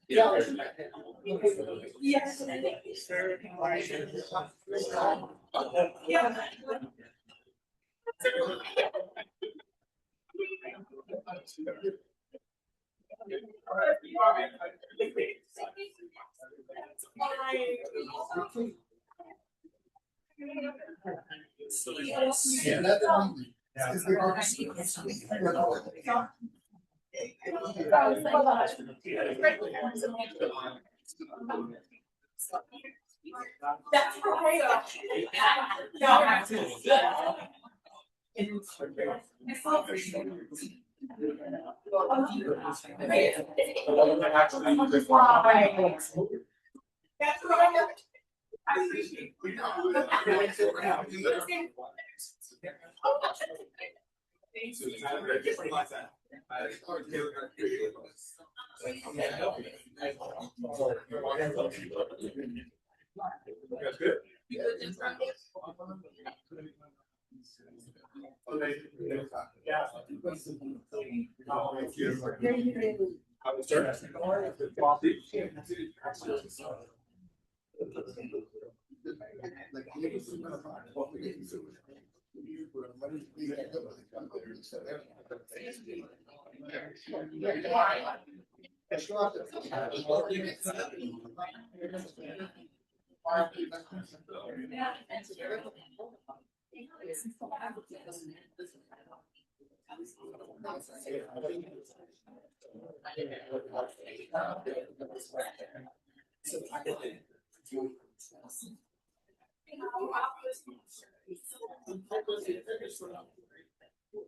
Yes. Yeah. That's right. That's right.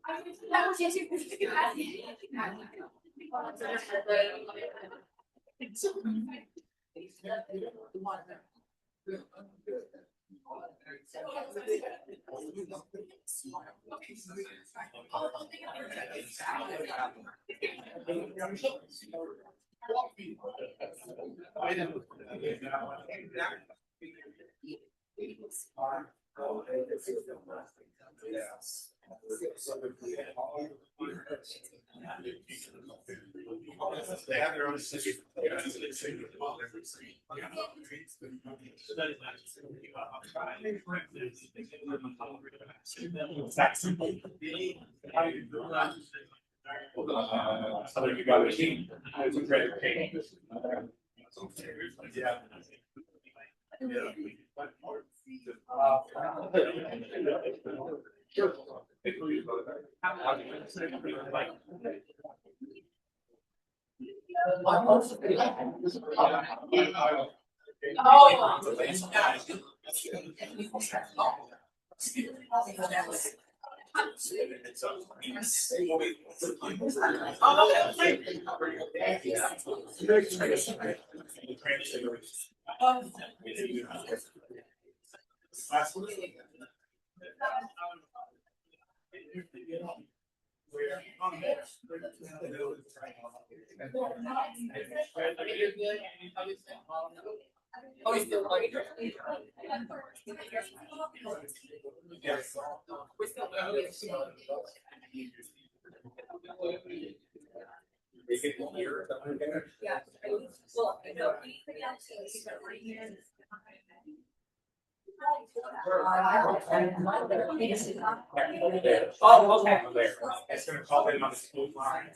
I appreciate they have their own city. So you got a team. It's a great painting. Yeah. Oh, okay. It's gonna call in on the school line.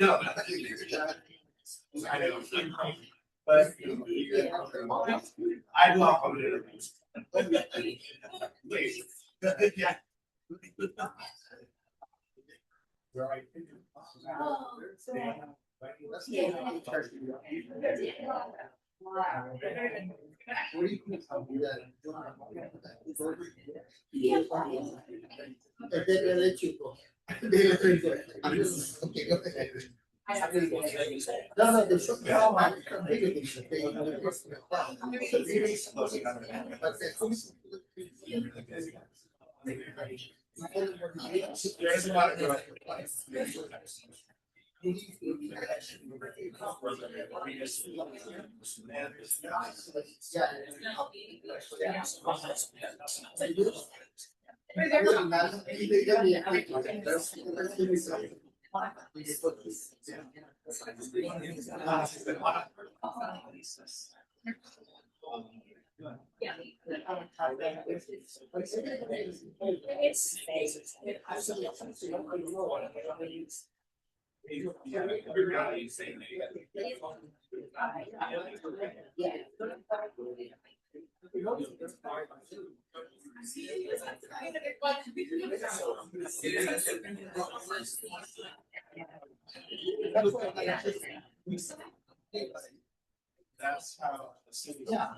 No. I know. But I welcome it. Yeah. There's a lot of That's how the city. Yeah.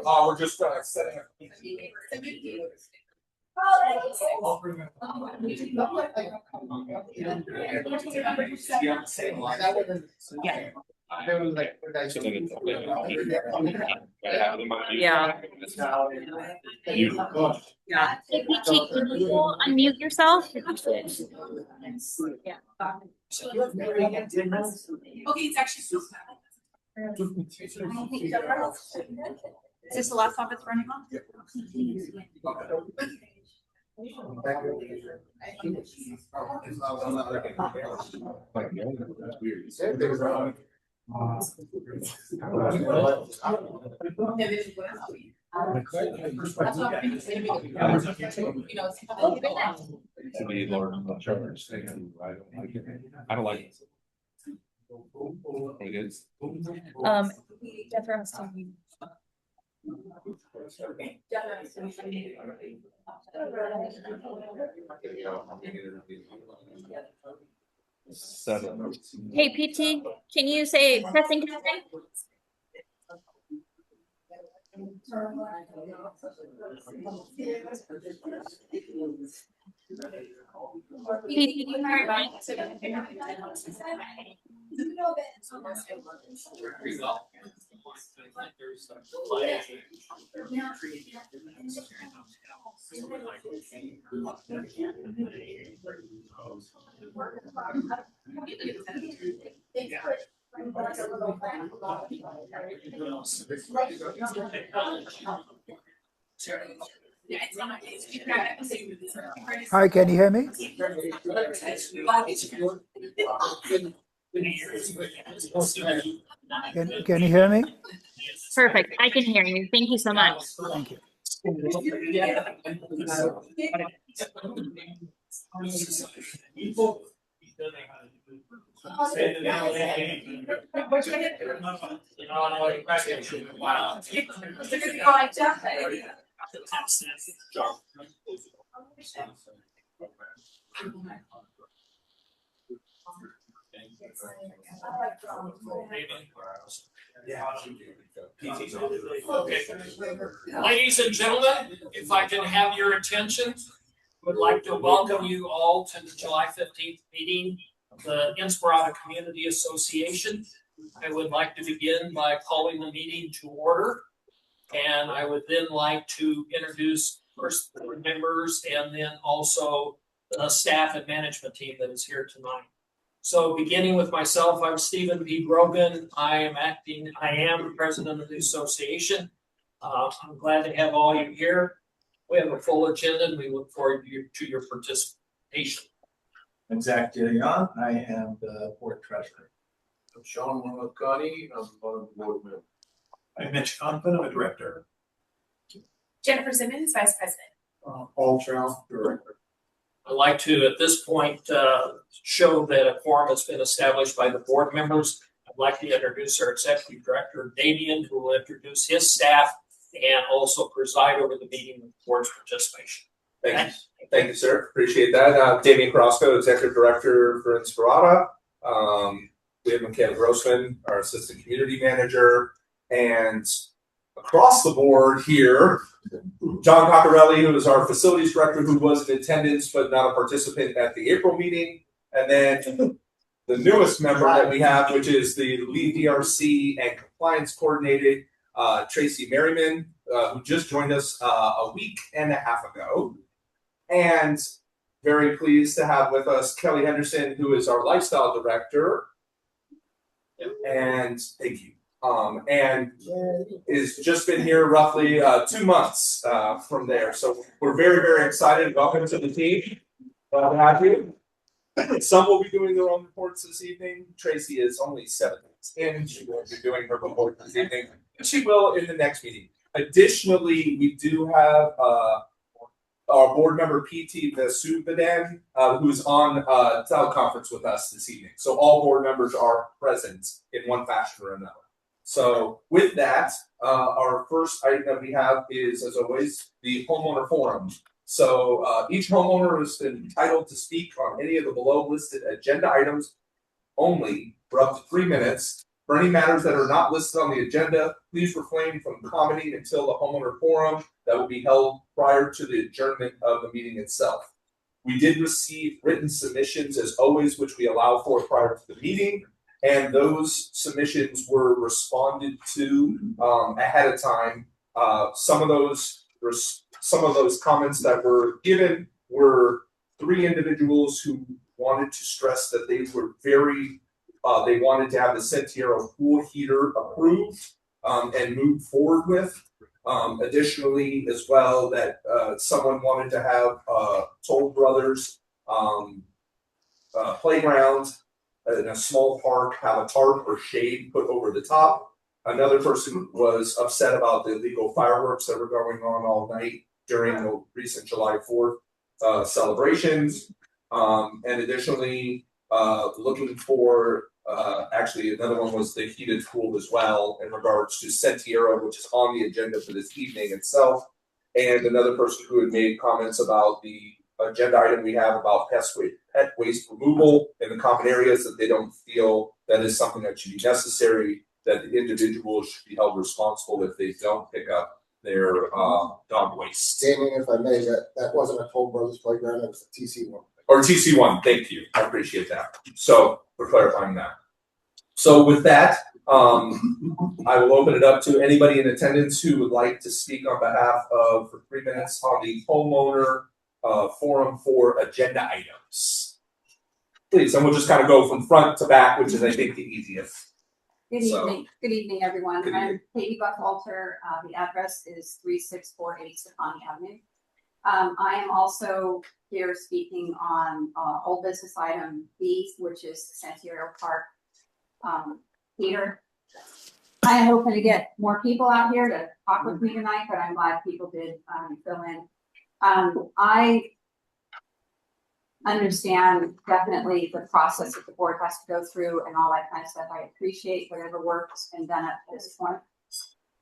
Oh, we're just setting up. Yeah. Yeah. Yeah. Hey, PT, can you unmute yourself? Yeah. Okay, it's actually so sad. Is this the laptop it's running on? To be Lord of the Church. I don't like it. It is. Deborah has to. Seven. Hey, PT, can you say testing? PT, can you hear Hi, can you hear me? Can you hear me? Perfect. I can hear you. Thank you so much. Thank you. Okay. Ladies and gentlemen, if I can have your attention, would like to welcome you all to the July 15th meeting of the Inspirata Community Association. I would like to begin by calling the meeting to order. And I would then like to introduce first board members and then also the staff and management team that is here tonight. So beginning with myself, I'm Stephen P. Grogan. I am president of the association. I'm glad to have all you here. We have a full agenda and we look forward to your participation. I'm Zach DeLeon. I am the board treasurer. I'm Sean Monacani, I'm one of the board members. I'm Mitch Conklin, I'm a director. Jennifer Simmons, vice president. Paul Trout, director. I'd like to, at this point, show that a quorum has been established by the board members. I'd like to introduce our executive director, Damian, who will introduce his staff and also preside over the meeting with the board's participation. Thank you, sir. Appreciate that. Damian Crosco, Executive Director for Inspirata. We have Michaela Grossman, our Assistant Community Manager. And across the board here, John Coccarelli, who is our Facilities Director, who was in attendance but not a participant at the April meeting. And then the newest member that we have, which is the lead DRC and compliance coordinator, Tracy Merriman, who just joined us a week and a half ago. And very pleased to have with us Kelly Henderson, who is our lifestyle director. And thank you. And is just been here roughly 2 months from there. So we're very, very excited. Welcome to the team. Glad to have you. Some will be doing their own reports this evening. Tracy is only 7 minutes in. She won't be doing her report this evening. She will in the next meeting. Additionally, we do have our board member PT Vasuvadan, who's on teleconference with us this evening. So all board members are present in one fashion or another. So with that, our first item that we have is, as always, the homeowner forum. So each homeowner is entitled to speak on any of the below listed agenda items only for up to 3 minutes. For any matters that are not listed on the agenda, please refrain from commenting until the homeowner forum that will be held prior to the adjournment of the meeting itself. We did receive written submissions as always, which we allow for prior to the meeting. And those submissions were responded to ahead of time. Some of those comments that were given were 3 individuals who wanted to stress that they were they wanted to have the Sentiero pool heater approved and moved forward with. Additionally, as well, that someone wanted to have Toll Brothers playground in a small park, have a tarp or shade put over the top. Another person was upset about the illegal fireworks that were going on all night during the recent July 4th celebrations. And additionally, looking for actually another one was the heated pool as well in regards to Sentiero, which is on the agenda for this evening itself. And another person who had made comments about the agenda item we have about pet waste removal in the common areas, that they don't feel that is something that should be necessary, that the individuals should be held responsible if they don't pick up their dog waste. Damien, if I may, that wasn't a Toll Brothers playground, it was a TC1. Or TC1, thank you. I appreciate that. So for clarifying that. So with that, I will open it up to anybody in attendance who would like to speak on behalf of, for 3 minutes, on the homeowner forum for agenda items. Please, and we'll just kind of go from front to back, which is, I think, the easiest. Good evening. Good evening, everyone. Good I'm Katie Buchalter. The address is 3648 Stefani Avenue. I am also here speaking on old business item B, which is Sentiero Park heater. I am hoping to get more people out here to talk with me tonight, but I'm glad people did fill in. I understand definitely the process that the board has to go through and all that kind of stuff. I appreciate whatever work has been done up to this point.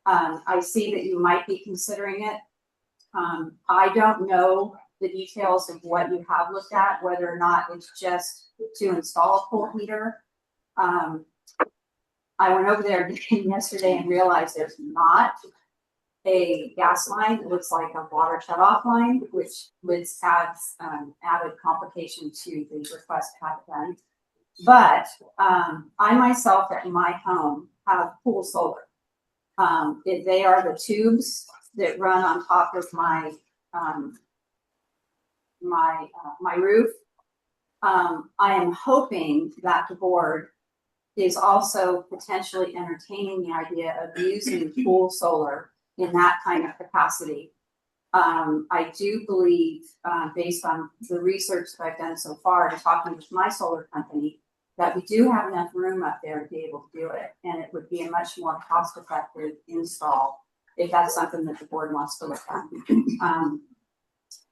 I see that you might be considering it. I don't know the details of what you have looked at, whether or not it's just to install a pool heater. I went over there yesterday and realized there's not a gas line. It looks like a water shutoff line, which adds added complication to the request to have it done. But I myself at my home have pool solar. They are the tubes that run on top of my my roof. I am hoping that the board is also potentially entertaining the idea of using pool solar in that kind of capacity. I do believe, based on the research that I've done so far and talking with my solar company, that we do have enough room up there to be able to do it. And it would be a much more cost-effective install if that's something that the board wants to look at.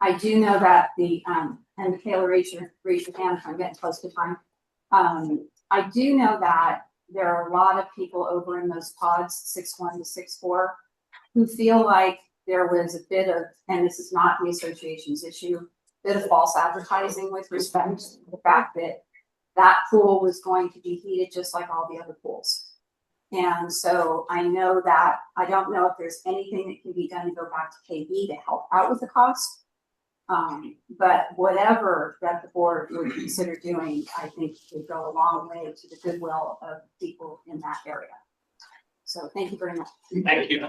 I do know that and Taylor, raise your hand if I'm getting close to time. I do know that there are a lot of people over in those pods, 6-1 to 6-4, who feel like there was a bit of, and this is not the association's issue, a bit of false advertising with respect to the fact that that pool was going to be heated just like all the other pools. And so I know that, I don't know if there's anything that can be done to go back to KB to help out with the cost. But whatever that the board would consider doing, I think would go a long way to the goodwill of people in that area. So thank you very much. Thank you.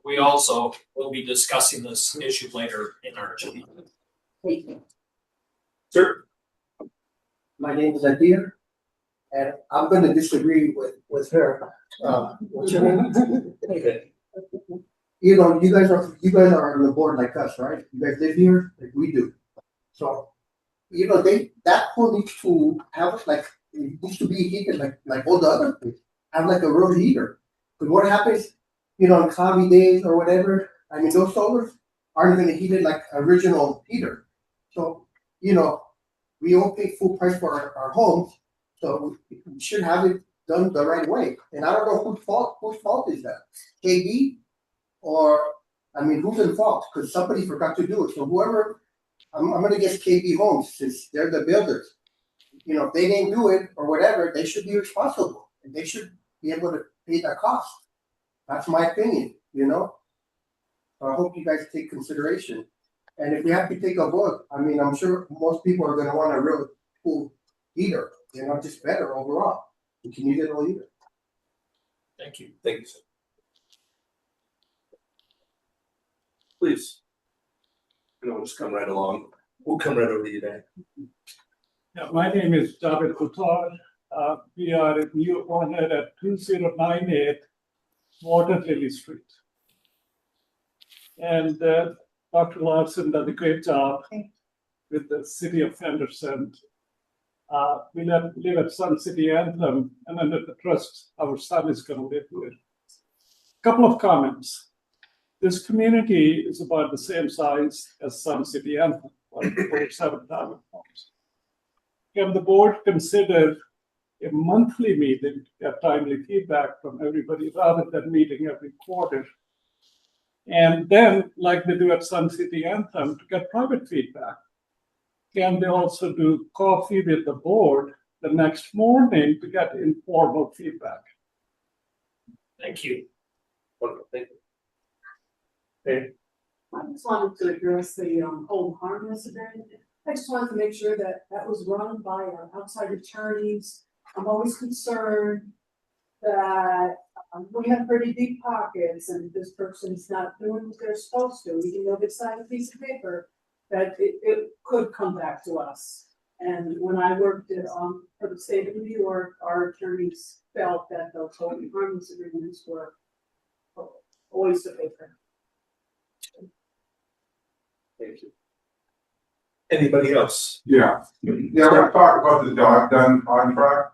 We also will be discussing this issue later in our agenda. Thank you. Sir? My name is Adir, and I'm going to disagree with her. What's your name? Okay. You know, you guys are on the board like us, right? You guys live here like we do. So, you know, that pool needs to have like, it needs to be heated like all the other pools. Have like a real heater. Because what happens, you know, in cloudy days or whatever, I mean, those solars aren't going to heat it like original heater. So, you know, we all pay full price for our homes, so we should have it done the right way. And I don't know whose fault is that? KB? Or, I mean, who's in fault? Because somebody forgot to do it. So whoever, I'm going to guess KB Homes, since they're the builders. You know, if they didn't do it or whatever, they should be responsible. And they should be able to pay that cost. That's my opinion, you know? So I hope you guys take consideration. And if we have to take a vote, I mean, I'm sure most people are going to want a real cool heater, you know, just better overall. You can use it all year. Thank you. Thank you, sir. Please. We'll just come right along. We'll come right over to you, Dan. Yeah, my name is David Couture. We are in New Owner at 2098 Water Lily Street. And Dr. Larson does a great job with the city of Henderson. We live at Sun City Anthem, and under the trust, our son is going to live here. Couple of comments. This community is about the same size as Sun City Anthem, over 7,000 homes. Can the board consider a monthly meeting to get timely feedback from everybody rather than meeting every quarter? And then, like they do at Sun City Anthem, to get private feedback. Can they also do coffee with the board the next morning to get informal feedback? Thank you. Wonderful. Thank you. I just wanted to address the home harmless event. I just wanted to make sure that that was run by our outside attorneys. I'm always concerned that we have pretty deep pockets and this person's not doing what they're supposed to, even though they signed a piece of paper, that it could come back to us. And when I worked for the state of New York, our attorneys felt that those home harmless agreements were a waste of paper. Thank you. Anybody else? Yeah, we'll talk about the dog done contract.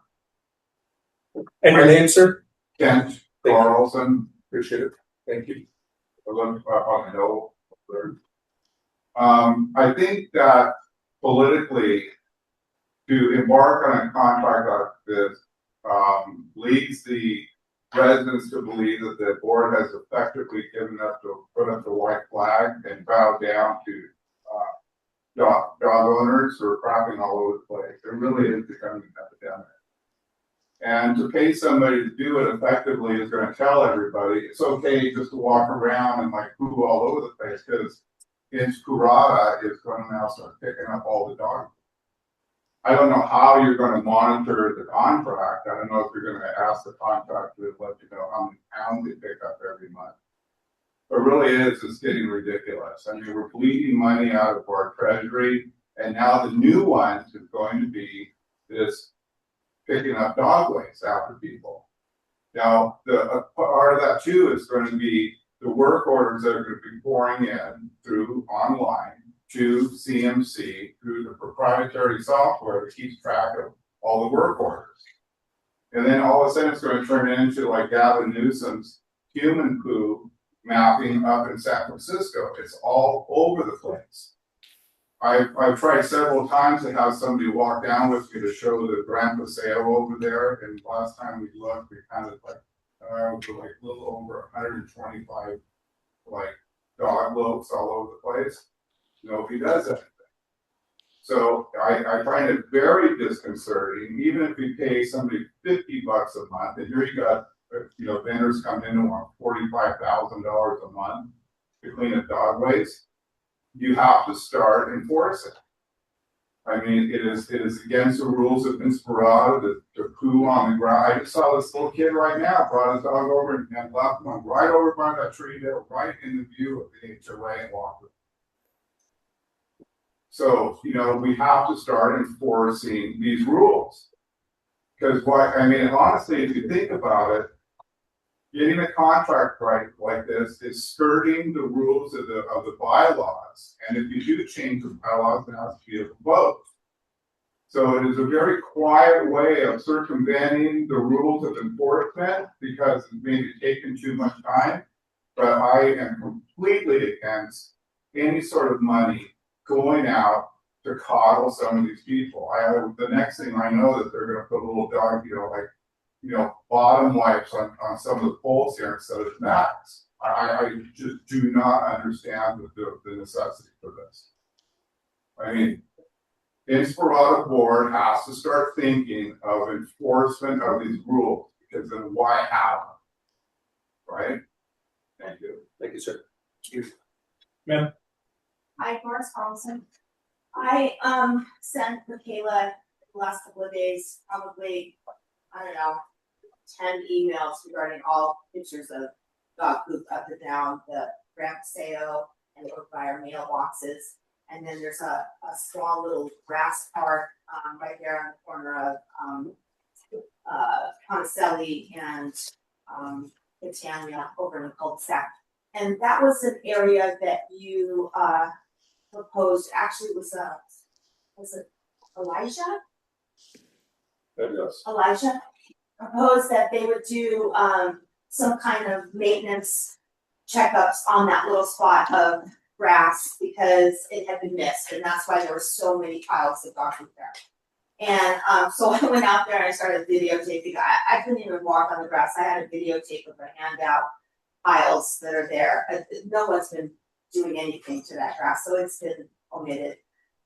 And your name, sir? Kent Carlson. Appreciate it. Thank you. On the hill. I think that politically to embark on a contract like this, leads the residents to believe that the board has effectively given up to put up the white flag and bow down to dog owners who are crapping all over the place. It really is becoming an epidemic. And to pay somebody to do it effectively is going to tell everybody it's okay just to walk around and like poo all over the place, because Inspirata is going to now start picking up all the dog. I don't know how you're going to monitor the contract. I don't know if you're going to ask the contractor to let you know how many pounds they pick up every month. But really it's getting ridiculous. I mean, we're bleeding money out of our treasury, and now the new one is going to be this picking up dog waste after people. Now, the part of that too is going to be the work orders that are going to be pouring in through online to CMC through the proprietary software that keeps track of all the work orders. And then all of a sudden it's going to turn into like Gavin Newsom's human poo mapping up in San Francisco. It's all over the place. I've tried several times to have somebody walk down with me to show the Grand Paseo over there, and last time we looked, we kind of like a little over 125 like dog loads all over the place. Nobody does anything. So I find it very disconcerting. Even if we pay somebody $50 a month, and here you got vendors coming in and want $45,000 a month to clean up dog waste, you have to start enforcing. I mean, it is against the rules of Inspirata to poo on the ground. I just saw this little kid right now brought his dog over and left one right over by that tree there, right in the view of the HOA, and walked it. So, we have to start enforcing these rules. Because honestly, if you think about it, getting a contract right like this is skirting the rules of the bylaws. And if you do change the bylaws, it has to be a vote. So it is a very quiet way of circumventing the rules of enforcement because it's maybe taken too much time. But I am completely against any sort of money going out to coddle some of these people. The next thing I know that they're going to put a little dog, bottom wipes on some of the poles here instead of mats. I just do not understand the necessity for this. I mean, Inspirata board has to start thinking of enforcement of these rules, because then why have them? Right? Thank you. Thank you, sir. Thank you. Ma'am. Hi, Doris Carlson. I sent Michaela the last couple of days, probably, 10 emails regarding all pictures of dog poop up and down the Grand Paseo and over by our mailboxes. And then there's a small little grass park right there on the corner of Ponticelli and Catania over in the cul-de-sac. And that was an area that you proposed. Actually, was it Elijah? Yes. Elijah proposed that they would do some kind of maintenance checkups on that little spot of grass because it had been missed, and that's why there were so many piles of dog food there. And so I went out there and I started videotaping. I couldn't even walk on the grass. I had a videotape of the handout piles that are there. No one's been doing anything to that grass, so it's been omitted.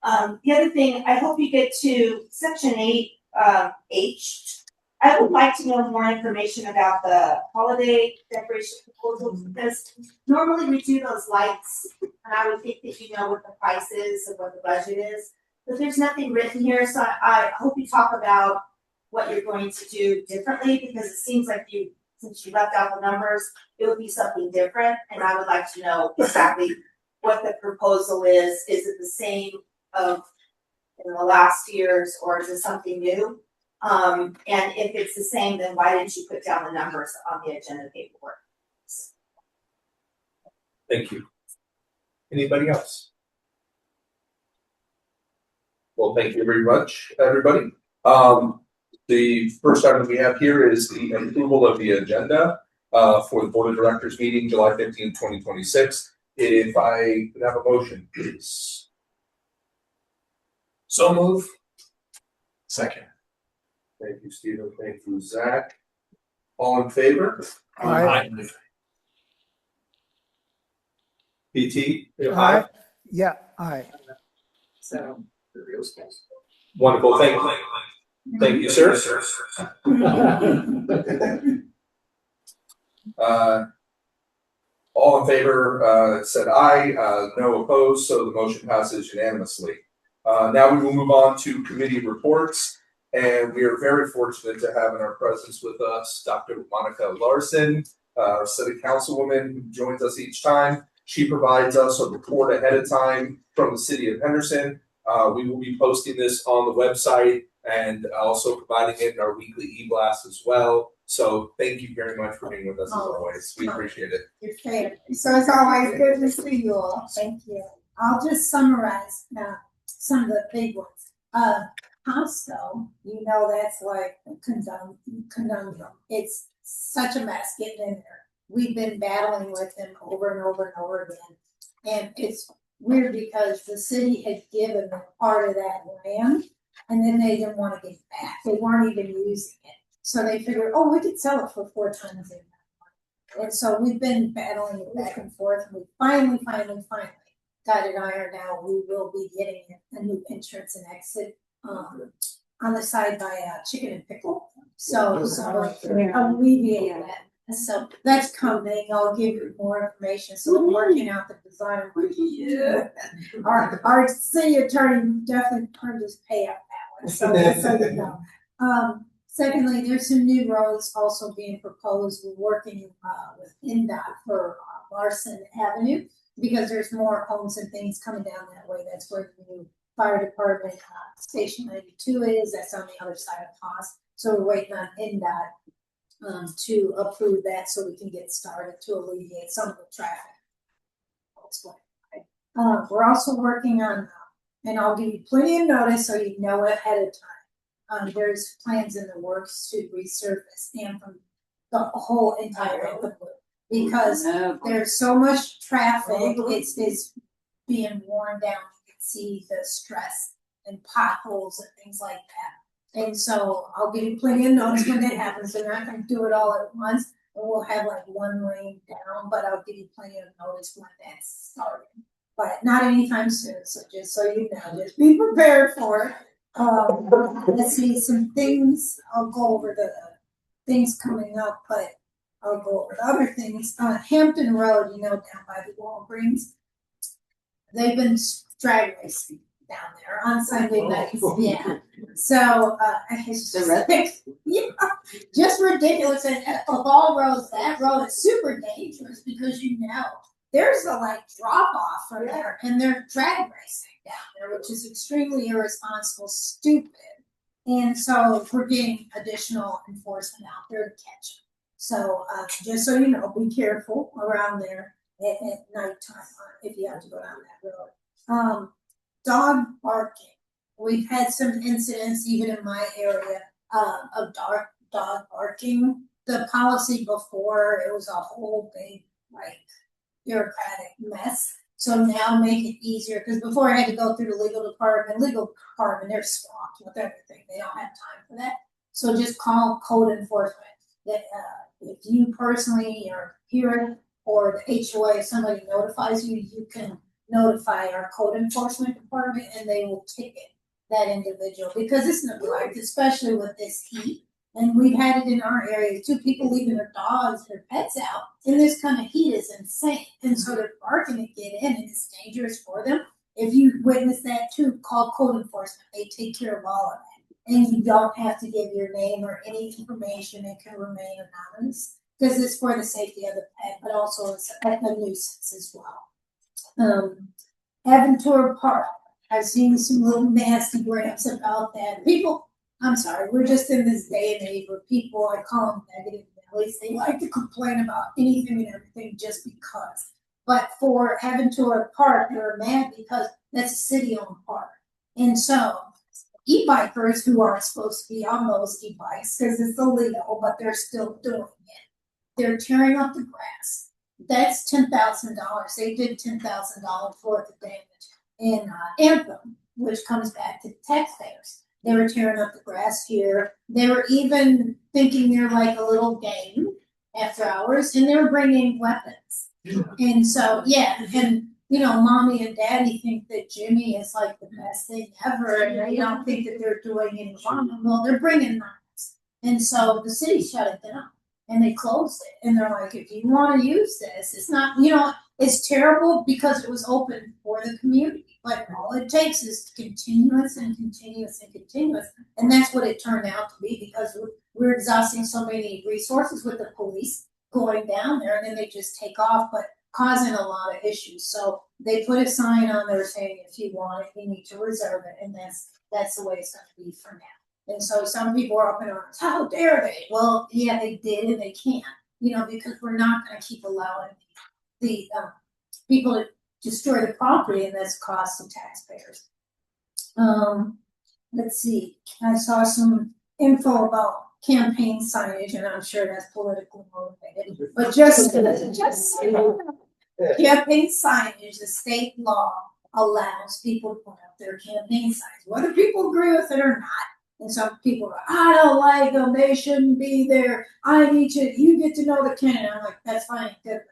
The other thing, I hope you get to section 8H. I would like to know more information about the holiday decoration proposal, because normally we do those lights, and I would think that you know what the price is and what the budget is, but there's nothing written here, so I hope you talk about what you're going to do differently, because it seems like since you left out the numbers, it would be something different, and I would like to know exactly what the proposal is. Is it the same of in the last years, or is it something new? And if it's the same, then why didn't you put down the numbers on the agenda paperwork? Thank you. Anybody else? Well, thank you very much, everybody. The first item we have here is the approval of the agenda for the Board of Directors meeting July 15, 2026. If I could have a motion, please. So move. Second. Thank you, Stephen. Thank you, Zach. All in favor? Aye. PT? Aye. Yeah, aye. So. Wonderful. Thank you, sir. All in favor, said aye, no opposed, so the motion passes unanimously. Now we will move on to committee reports, and we are very fortunate to have in our presence with us Dr. Monica Larson, our city councilwoman who joins us each time. She provides us a report ahead of time from the city of Henderson. We will be posting this on the website and also providing it in our weekly e-blast as well. So thank you very much for being with us as always. We appreciate it. Your favorite. So it's always good to see you all. Thank you. I'll just summarize some of the big ones. Costco, you know, that's like a conundrum. It's such a mess getting in there. We've been battling with them over and over and over again. And it's weird because the city had given them part of that land and then they didn't want to give it back. They weren't even using it. So they figured, oh, we could sell it for 4 times that. And so we've been battling it back and forth, and we finally got it ironed out. We will be getting a new entrance and exit on the side by Chicken and Pickle. So alleviate that. So that's coming. I'll give you more information. So we're working out the design. I'm like, yeah. Our city attorney definitely turned his pay out that one. So you know. Secondly, there's some new roads also being proposed. We're working with NDOT for Larson Avenue because there's more homes and things coming down that way. That's where the new fire department station 92 is. That's on the other side of Haas. So we're waiting on NDOT to approve that so we can get started to alleviate some of the traffic. We're also working on, and I'll give you plenty of notice so you know ahead of time. There's plans in the works to resurface Anthem, the whole entire Anthem loop, because there's so much traffic. It's being worn down. You can see the stress and potholes and things like that. And so I'll give you plenty of notice when that happens. They're not going to do it all at once, and we'll have like one lane down. But I'll give you plenty of notice when that's starting. But not anytime soon. So just so you know, just be prepared for it. Let's see some things. I'll go over the things coming up, but I'll go over the other things. Hampton Road, you know, down by the Walgreens, they've been drag racing down there on Sunday nights. Yeah. So it's just, just ridiculous. And of all roads, that road is super dangerous because you know there's a like drop off from there, and they're drag racing down there, which is extremely irresponsible, stupid. And so we're getting additional enforcement out there to catch them. So just so you know, be careful around there at nighttime if you have to go down that road. Dog barking. We've had some incidents even in my area of dog barking. The policy before, it was a whole big like bureaucratic mess. So now make it easier, because before I had to go through the legal department, they're swamped with everything. They don't have time for that. So just call code enforcement. That if you personally are here or the HOA, if somebody notifies you, you can notify our code enforcement department and they will ticket that individual, because it's neglect, especially with this heat. And we've had it in our area too. People leaving their dogs, their pets out in this kind of heat is insane. And so they're barking to get in, and it's dangerous for them. If you witness that too, call code enforcement. They take care of all of that. And you don't have to give your name or any information. It can remain anonymous because it's for the safety of the pet, but also it's a nuisance as well. Aventura Park. I've seen some little nasty grants about that. I'm sorry, we're just in this day and age where people, I call them negative Nellies. They like to complain about anything and everything just because. But for Aventura Park, they're mad because that's a city-owned park. And so e-bikers who aren't supposed to be on those e-bikes because it's illegal, but they're still doing it. They're tearing up the grass. That's $10,000. They did $10,000 worth of damage in Anthem. which comes back to the taxpayers. They were tearing up the grass here. They were even thinking they're like a little game after hours, and they were bringing weapons. And so, yeah, and you know, mommy and daddy think that Jimmy is like the best thing ever, and they don't think that they're doing any wrong. Well, they're bringing knives. And so the city shut it down and they closed it. And they're like, if you want to use this, it's not, you know, it's terrible because it was open for the community. But all it takes is continuous and continuous and continuous. And that's what it turned out to be, because we're exhausting so many resources with the police going down there, and then they just take off, but causing a lot of issues. So they put a sign on there saying, if you want it, you need to reserve it. And that's the way it's going to be for now. And so some people are up in arms. How dare they? Well, yeah, they did, and they can't, you know, because we're not going to keep allowing the people to destroy the property, and that's cost of taxpayers. Let's see. I saw some info about campaign signage, and I'm sure that's politically motivated. But just campaign signage, the state law allows people to put up their campaign signs, whether people agree with it or not. And some people are, I don't like them, they shouldn't be there. You get to know the candidate. I'm like, that's fine. They're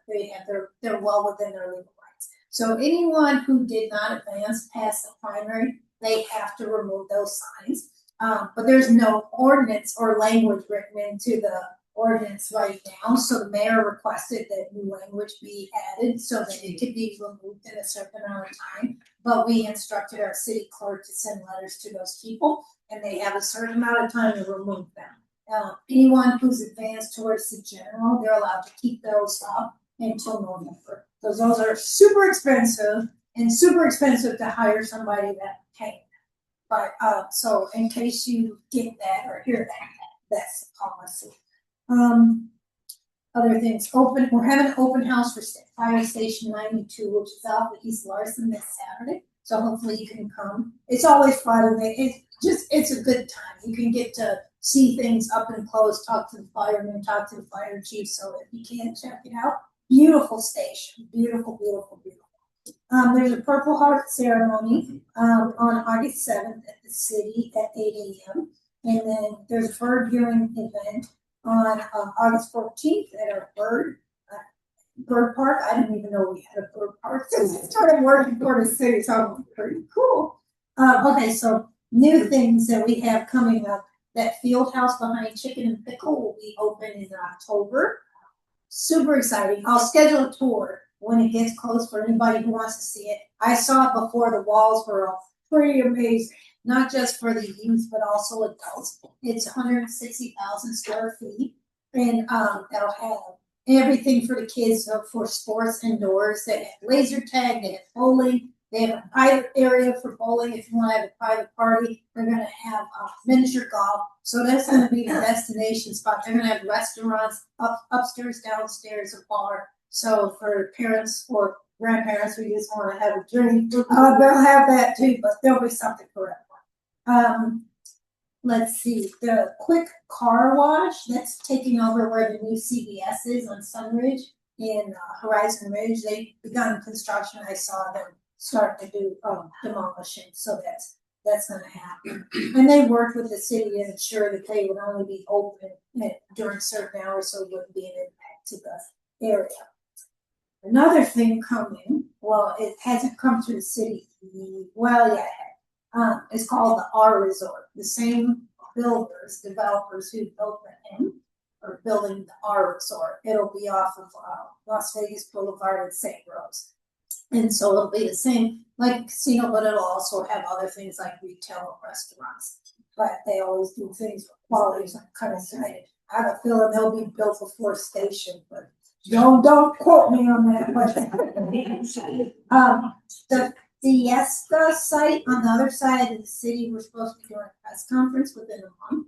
well within their legal rights. So anyone who did not advance past the primary, they have to remove those signs. But there's no ordinance or language written into the ordinance right now. So the mayor requested that new language be added so that it could be removed in a certain amount of time. But we instructed our city clerk to send letters to those people, and they have a certain amount of time to remove them. Anyone who's advanced towards the general, they're allowed to keep those up until November. Because those are super expensive, and super expensive to hire somebody that can. But so in case you get that or hear that, that's the policy. Other things, we're having an open house for Fire Station 92, which is off of East Larson this Saturday. So hopefully you can come. It's always fun. It's a good time. You can get to see things up and close, talk to the firemen, talk to the fire chief. So if you can, check it out. Beautiful station. Beautiful, beautiful, beautiful. There's a Purple Heart ceremony on August 7th at the city at 8 a.m. And then there's a bird viewing event on August 14th at our bird park. I didn't even know we had a bird park since I started working for the city, so it's pretty cool. Okay, so new things that we have coming up. That field house behind Chicken and Pickle will be open in October. Super exciting. I'll schedule a tour when it gets close for anybody who wants to see it. I saw it before. The walls were pretty amazing. Not just for the youth, but also adults. It's 160,000 square feet, and that'll have everything for the kids for sports indoors. They have laser tag, they have bowling, they have a private area for bowling if you want to have a private party. They're going to have miniature golf, so that's going to be the destination spot. They're going to have restaurants upstairs, downstairs, a bar. So for parents or grandparents who just want to have a drink, they'll have that too, but there'll be something for everyone. Let's see, the Quick Car Wash, that's taking over where the new CVS is on Sunridge in Horizon Ridge. They've begun construction. I saw them start to do demolishing, so that's going to happen. And they worked with the city to ensure that they would only be open during certain hours, so it wouldn't be an impact to the area. Another thing coming, well, it hasn't come to the city. Well, yeah, it has. It's called the R Resort. The same developers who built the M are building the R Resort. It'll be off of Las Vegas Boulevard and St. Rose. And so it'll be the same like a casino, but it'll also have other things like retail and restaurants. But they always do things with quality, so I'm kind of excited. I have a feeling they'll be built before station, but don't quote me on that. But the Fiesta site on the other side of the city, we're supposed to be doing a press conference within a month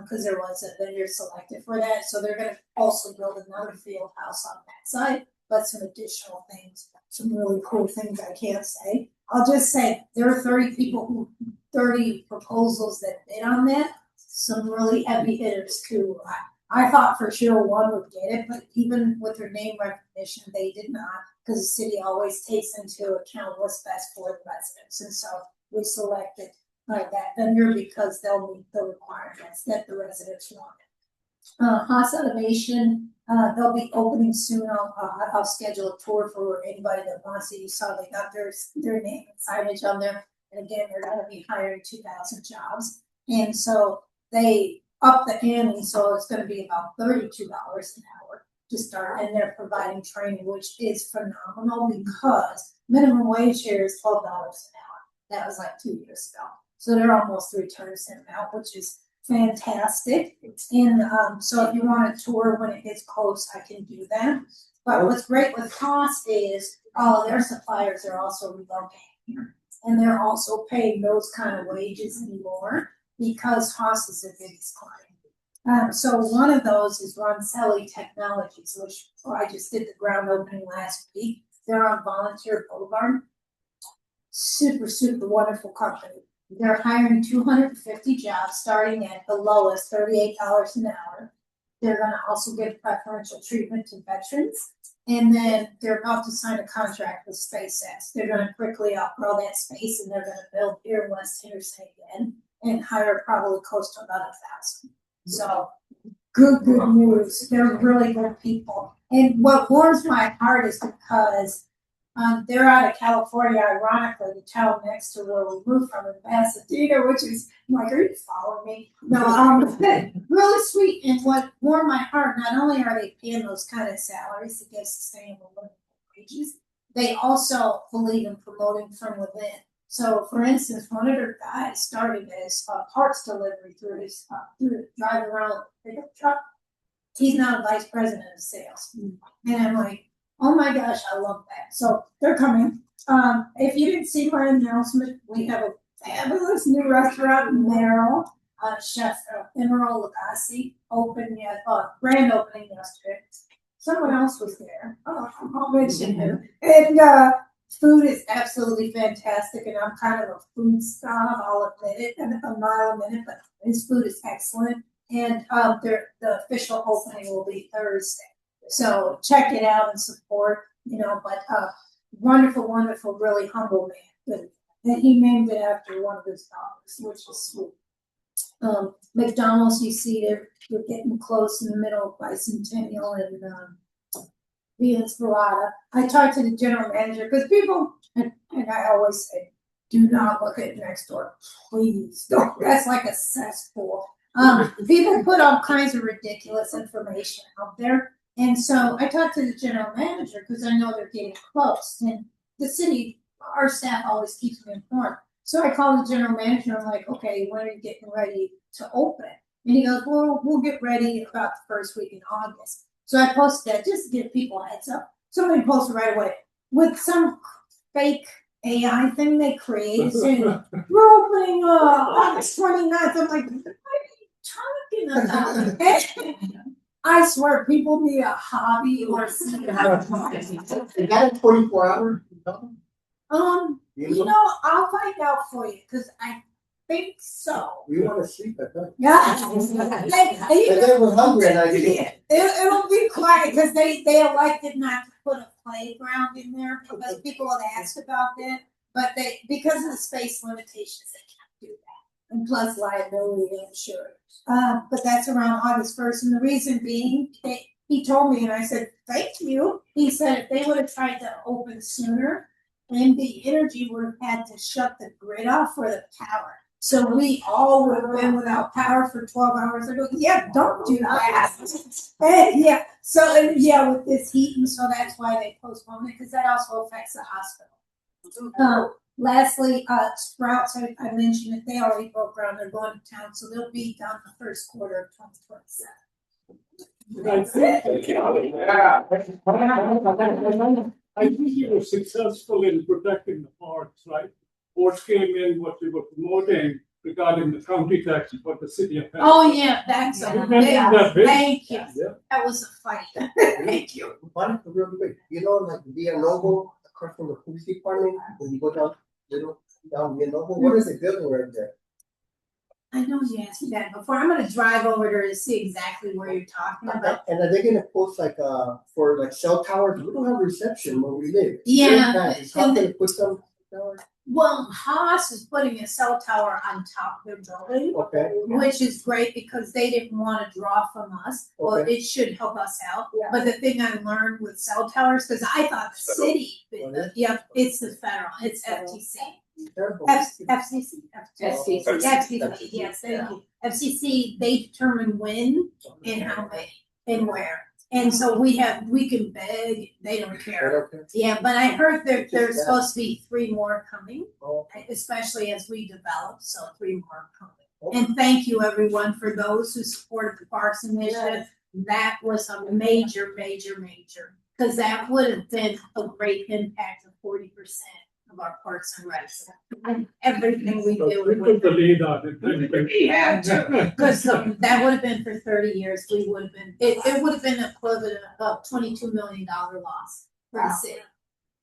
because there was a vendor selected for that. So they're going to also build another field house on that side, but some additional things, some really cool things I can't say. I'll just say there are 30 proposals that bid on that. Some really heavy hitters too. I thought for sure one would get it, but even with their name recognition, they did not, because the city always takes into account what's best for the residents. And so we selected that vendor because they'll meet the requirements that the residents want. Haas Automation, they'll be opening soon. I'll schedule a tour for anybody that wants it. You saw they got their name and signage on there. And again, they're gonna be hiring 2,000 jobs. And so they up the ante, so it's gonna be about $32 an hour to start. And they're providing training, which is phenomenal because minimum wage here is $12 an hour. That was like 2 years ago. So they're almost 3 times the amount, which is fantastic. And so if you want a tour when it gets close, I can do that. But what's great with Haas is all of their suppliers are also relocating here. And they're also paying those kind of wages anymore because Haas is their biggest client. So one of those is Roncelli Technologies, which I just did the ground opening last week. They're on Volunteer Boulevard. Super, super wonderful company. They're hiring 250 jobs, starting at the lowest, $38 an hour. They're going to also give preferential treatment to veterans. And then they're about to sign a contract with SpaceX. They're going to quickly outgrow that space and they're going to build here in West Henderson again and hire probably close to about 1,000. So good news. They're really good people. And what warms my heart is because they're out of California, ironically, the town next to where we moved from in Pasadena, which is, I'm like, are you following me? No, really sweet. And what warmed my heart, not only are they paying those kind of salaries to get sustainable living wages, they also believe in promoting from within. So, for instance, one of their guys started as parts delivery through his driving around pickup truck. He's now vice president of sales. And I'm like, oh my gosh, I love that. So they're coming. If you didn't see my announcement, we have a fabulous new restaurant in Merrill. Chef Emerald Lagasse opened grand opening yesterday. Someone else was there. I'll mention him. And food is absolutely fantastic. And I'm kind of a food snob, I'll admit it, and a mile a minute, but his food is excellent. And the official opening will be Thursday. So check it out and support, but wonderful, wonderful, really humble man. And he named it after one of his daughters, which is sweet. McDonald's, you see, they're getting close in the middle of Bicentennial and the Inspirata. I talked to the general manager because people, and I always say, do not look at next door, please. Don't. That's like a cesspool. People put all kinds of ridiculous information out there. And so I talked to the general manager because I know they're getting close. And the city, our staff always keeps me informed. So I called the general manager. I'm like, okay, when are you getting ready to open? And he goes, well, we'll get ready about the first week in August. So I posted that just to give people a heads up. Somebody posted right away with some fake AI thing they created saying, we're opening August 29th. I'm like, what are you talking about? I swear, people need a hobby or something. Is that a 24 hour? I'll find out for you because I think so. We want to sleep at night. Yeah. They were hungry and I did. It'll be quiet because they elected not to put a playground in there because people have asked about that. But because of the space limitations, they can't do that. And plus liability insurance. But that's around August 1st. And the reason being, he told me, and I said, thank you. He said if they would have tried to open sooner, NB Energy would have had to shut the grid off for the power. So we all would have been without power for 12 hours. I go, yeah, don't do that. And with this heat, and so that's why they postponed it, because that also affects the hospital. Lastly, Sprouts, I mentioned that they already broke ground. They're going to town, so they'll be done the first quarter of 2027. I think you were successful in protecting the parks, right? Boards came in what we were promoting regarding the county tax for the city of. Oh, yeah, that's thank you. Yeah. That was a fight. Thank you. One real quick, like Via Noble across from the police department, when you go down Via Noble, what is the building right there? I know you asked me that before. I'm gonna drive over there to see exactly where you're talking about. And are they gonna post for cell towers? We don't have reception where we live. Yeah. How can they put some towers? Well, Haas is putting a cell tower on top of their building. Okay. Which is great because they didn't want to draw from us, well, Okay. it should help us out. Yeah. But the thing I learned with cell towers, because I thought the Federal. city, yep, it's the federal, it's FTC. Careful. FCC. FCC, yes, thank you. FCC, they determine when and how many and where. And so we can beg, they don't care. Okay. Yeah, but I heard there's supposed to be 3 more coming, especially as we develop, so 3 more coming. And thank you everyone for those who supported the Parks Initiative. That was a major, because that would have been a great impact of 40% of our parks and recs. And everything we do. We took the lead on it. We had to, because that would have been for 30 years, we would have been, it would have been equivalent of $22 million loss for the city.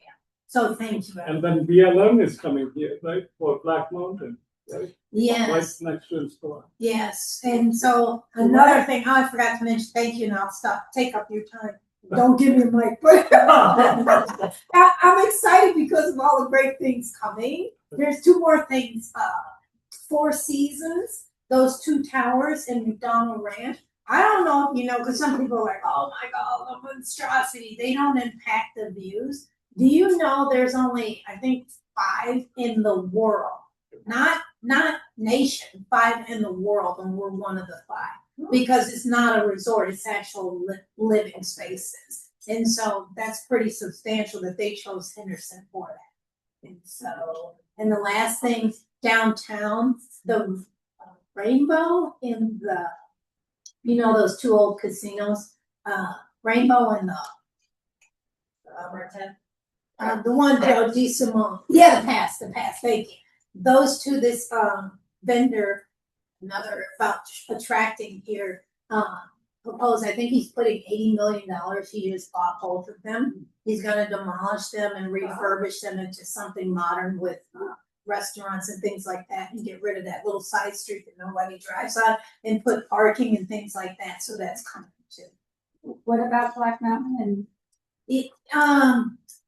Yeah. So thank you. And then BLM is coming here, right, for Black Mountain, right? Yes. Right next to Inspire. Yes, and so another thing, I forgot to mention, thank you, and I'll take up your time. Don't give me a mic, but I'm excited because of all the great things coming. There's 2 more things, 4 Seasons, those 2 towers in McDonald Ranch. I don't know if you know, because some people are like, oh my God, the monstrosity. They don't impact the views. Do you know there's only, I think, 5 in the world, not nation, 5 in the world, and we're one of the 5. Because it's not a resort, it's actual living spaces. And so that's pretty substantial that they chose Henderson for that. And so, and the last thing, downtown, the Rainbow in the, you know, those 2 old casinos, Rainbow and the one Joe DeSimone. Yeah, the pass, thank you. Those 2, this vendor, another about attracting here, proposed, I think he's putting $80 million, he just bought both of them. He's gonna demolish them and refurbish them into something modern with restaurants and things like that, and get rid of that little side street that nobody drives on, and put parking and things like that, so that's coming too. What about Black Mountain? It,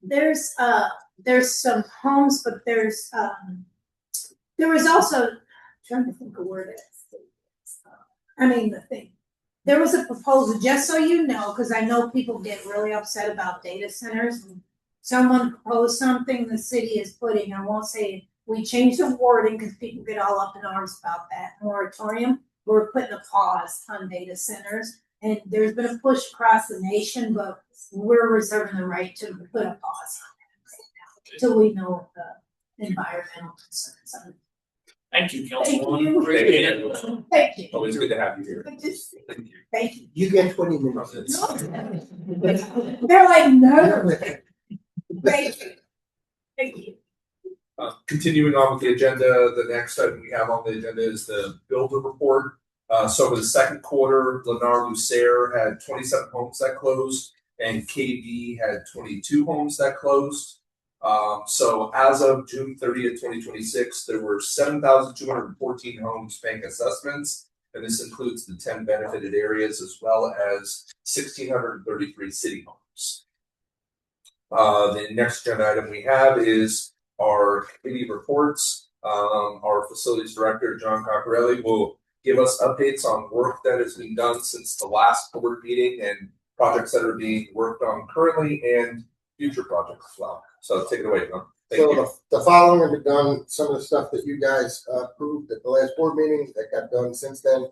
there's some homes, but there was also, trying to think of where it is. The thing. There was a proposal, just so you know, because I know people get really upset about data centers. Someone proposed something the city is putting, I won't say, we changed the wording because people get all up in arms about that moratorium. We're putting a pause on data centers. And there's been a push across the nation, but we're reserving the right to put a pause on that right now, till we know what the environmental concerns are. Thank you, Thank Councilwoman. you. Appreciate it. Thank you. Always good to have you here. Good to see you. Thank you. Thank you. You get 20 minutes. They're like, no. Thank you. Thank you. Continuing on with the agenda, the next item we have on the agenda is the builder report. So for the second quarter, Lennar Lucer had 27 homes that closed, and KB had 22 homes that closed. So as of June 30th, 2026, there were 7,214 homes paying assessments, and this includes the 10 benefited areas as well as 1,633 city homes. The next agenda item we have is our committee reports. Our facilities director, John Coccarelli, will give us updates on work that has been done since the last board meeting and projects that are being worked on currently and future projects as well. So take it away, John. Thank you. The following have been done, some of the stuff that you guys approved at the last board meeting that got done since then.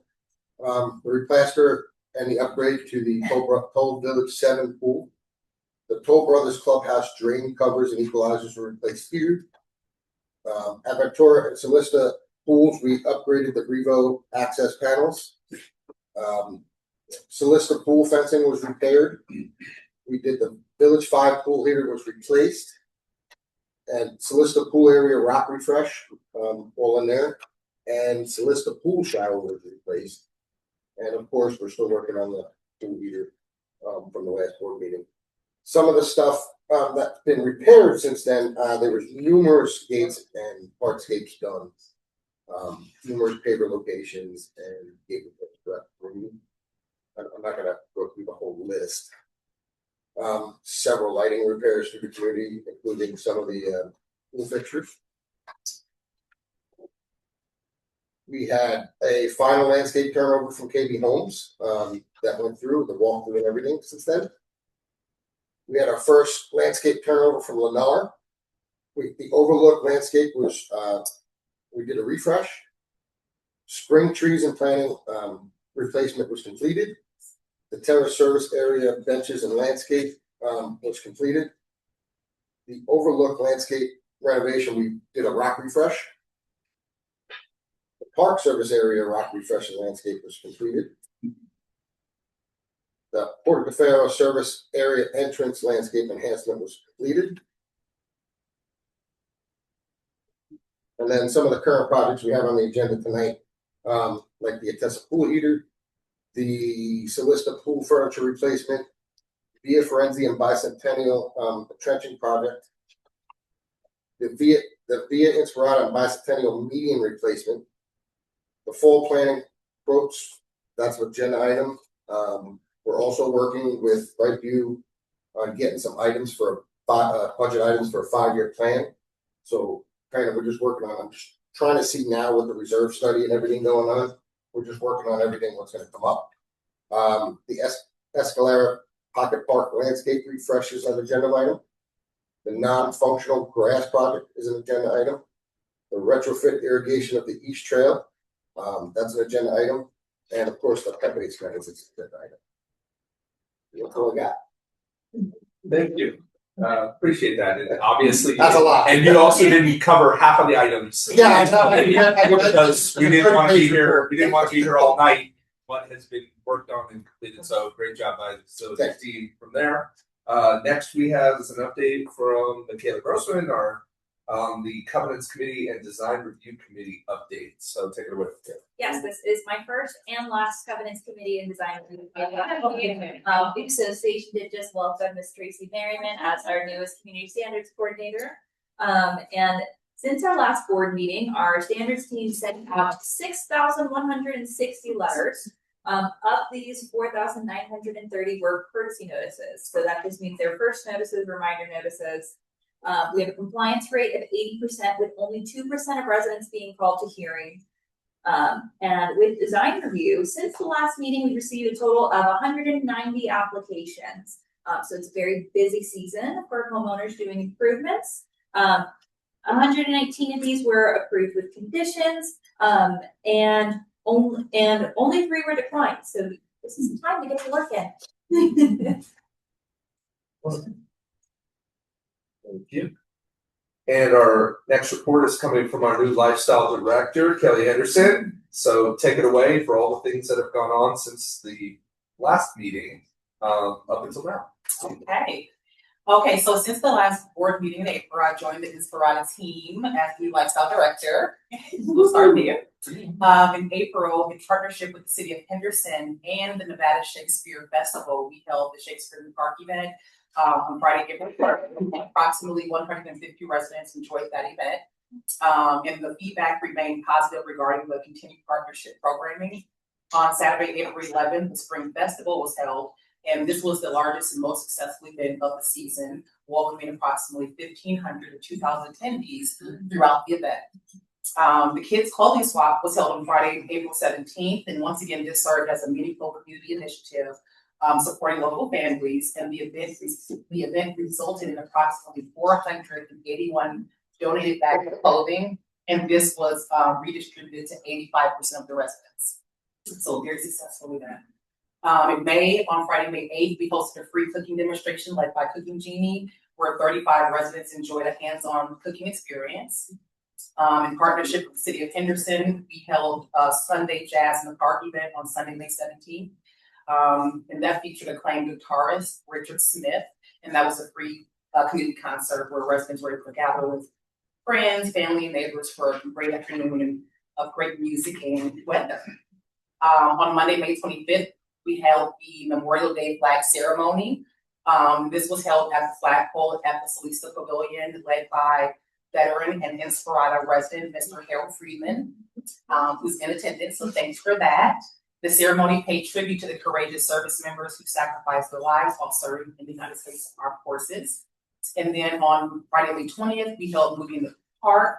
The replaster and the upgrade to the Toll Village 7 pool. The Toll Brothers Clubhouse drain covers and equalizers were replaced here. At Victoria and Solista pools, we upgraded the Revo access panels. Solista pool fencing was repaired. We did the Village 5 pool heater was replaced. And Solista pool area rock refresh, all in there. And Solista pool shower was replaced. And of course, we're still working on the pool heater from the last board meeting. Some of the stuff that's been repaired since then, there was numerous gates and hardscapes done. Numerous paper locations and gate removed. I'm not gonna go through the whole list. Several lighting repairs to the community, including some of the pool fixtures. We had a final landscape turnover from KB Homes, that went through the walkthrough and everything since then. We had our first landscape turnover from Lennar. The overlook landscape was, we did a refresh. Spring trees and planting, replacement was completed. The terrace service area benches and landscape, was completed. The overlook landscape renovation, we did a rock refresh. The park service area rock refresh and landscape was completed. The Port de Faro service area entrance landscape enhancement was completed. And then some of the current projects we have on the agenda tonight, like the Atessa pool heater, the Solista pool furniture replacement, Via Forensi and Bicentennial trenching project, the Via Inspirata and Bicentennial median replacement, the fall planning quotes, that's an agenda item. We're also working with Brightview on getting some items for budget items for a 5-year plan. So kind of we're just working on, I'm just trying to see now with the reserve study and everything going on. We're just working on everything what's going to come up. The Escalera Pocket Park landscape refresh is an agenda item. The non-functional grass project is an agenda item. The retrofit irrigation of the East Trail, that's an agenda item. And of course, the Pepe expense is an agenda item. That's all I got. Thank you. Appreciate that. And obviously, That's a lot. And you also didn't cover half of the items. Yeah, I know. Because we didn't want to be here. We didn't want to be here all night. What has been worked on and completed. So great job by the facilities team from there. Next we have is an update from Michaela Grossman, our the Covenants Committee and Design Review Committee update. So take it away. Yes, this is my first and last Covenants Committee and Design Review. The association did just welcome Ms. Tracy Merriman as our newest Community Standards Coordinator. And since our last board meeting, our standards team sent out 6,160 letters. Of these, 4,930 were courtesy notices. So that just means their first notices, reminder notices. We have a compliance rate of 80% with only 2% of residents being called to hearing. And with design review, since the last meeting, we've received a total of 190 applications. So it's a very busy season for homeowners doing improvements. 119 of these were approved with conditions, and only 3 were declined. So this is time to get to work in. Thank you. And our next report is coming from our new lifestyle director, Kelly Henderson. So take it away for all the things that have gone on since the last meeting up until now. Okay, so since the last board meeting in April, I joined the Inspirata team as the lifestyle director. We'll start there. In April, in partnership with the city of Henderson and the Nevada Shakespeare Festival, we held the Shakespeare in the Park event on Friday, April 3rd. Approximately 150 residents enjoyed that event. And the feedback remained positive regarding the continued partnership programming. On Saturday, April 11th, the Spring Festival was held. And this was the largest and most successful event of the season, welcoming approximately 1,500 to 2,000 attendees throughout the event. The Kids Clothing Swap was held on Friday, April 17th. And once again, this served as a meaningful community initiative supporting local families. And the event resulted in approximately 481 donated bags of clothing. And this was redistributed to 85% of the residents. So very successful event. In May, on Friday, May 8th, we hosted a free cooking demonstration led by Cooking Genie, where 35 residents enjoyed a hands-on cooking experience. In partnership with the city of Henderson, we held a Sunday Jazz in the Park event on Sunday, May 17th. And that featured acclaimed guitarist Richard Smith. And that was a free community concert where residents were able to gather with friends, family, and neighbors for a great afternoon of great music and weather. On Monday, May 25th, we held the Memorial Day flag ceremony. This was held at the flagpole at the Solista Pavilion, led by veteran and Inspirata resident, Mr. Harold Friedman, who's in attendance, so thanks for that. The ceremony paid tribute to the courageous service members who sacrificed their lives while serving in the United States Armed Forces. And then on Friday, May 20th, we held Movie in the Park.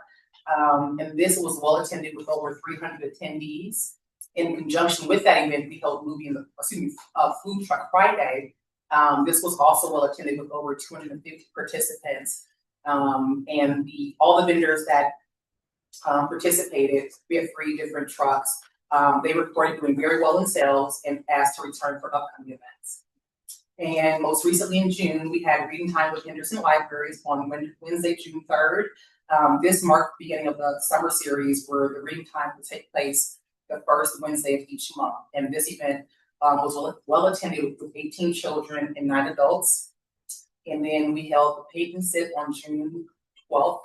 And this was well attended with over 300 attendees. In conjunction with that event, we held Food Truck Friday. This was also well attended with over 250 participants. And all the vendors that participated, we had 3 different trucks. They reported doing very well in sales and asked to return for upcoming events. And most recently in June, we had reading time with Henderson Libraries on Wednesday, June 3rd. This marked the beginning of the summer series where the reading time will take place the first Wednesday of each month. And this event was well attended with 18 children and 9 adults. And then we held the Paint and Sip on June 12th,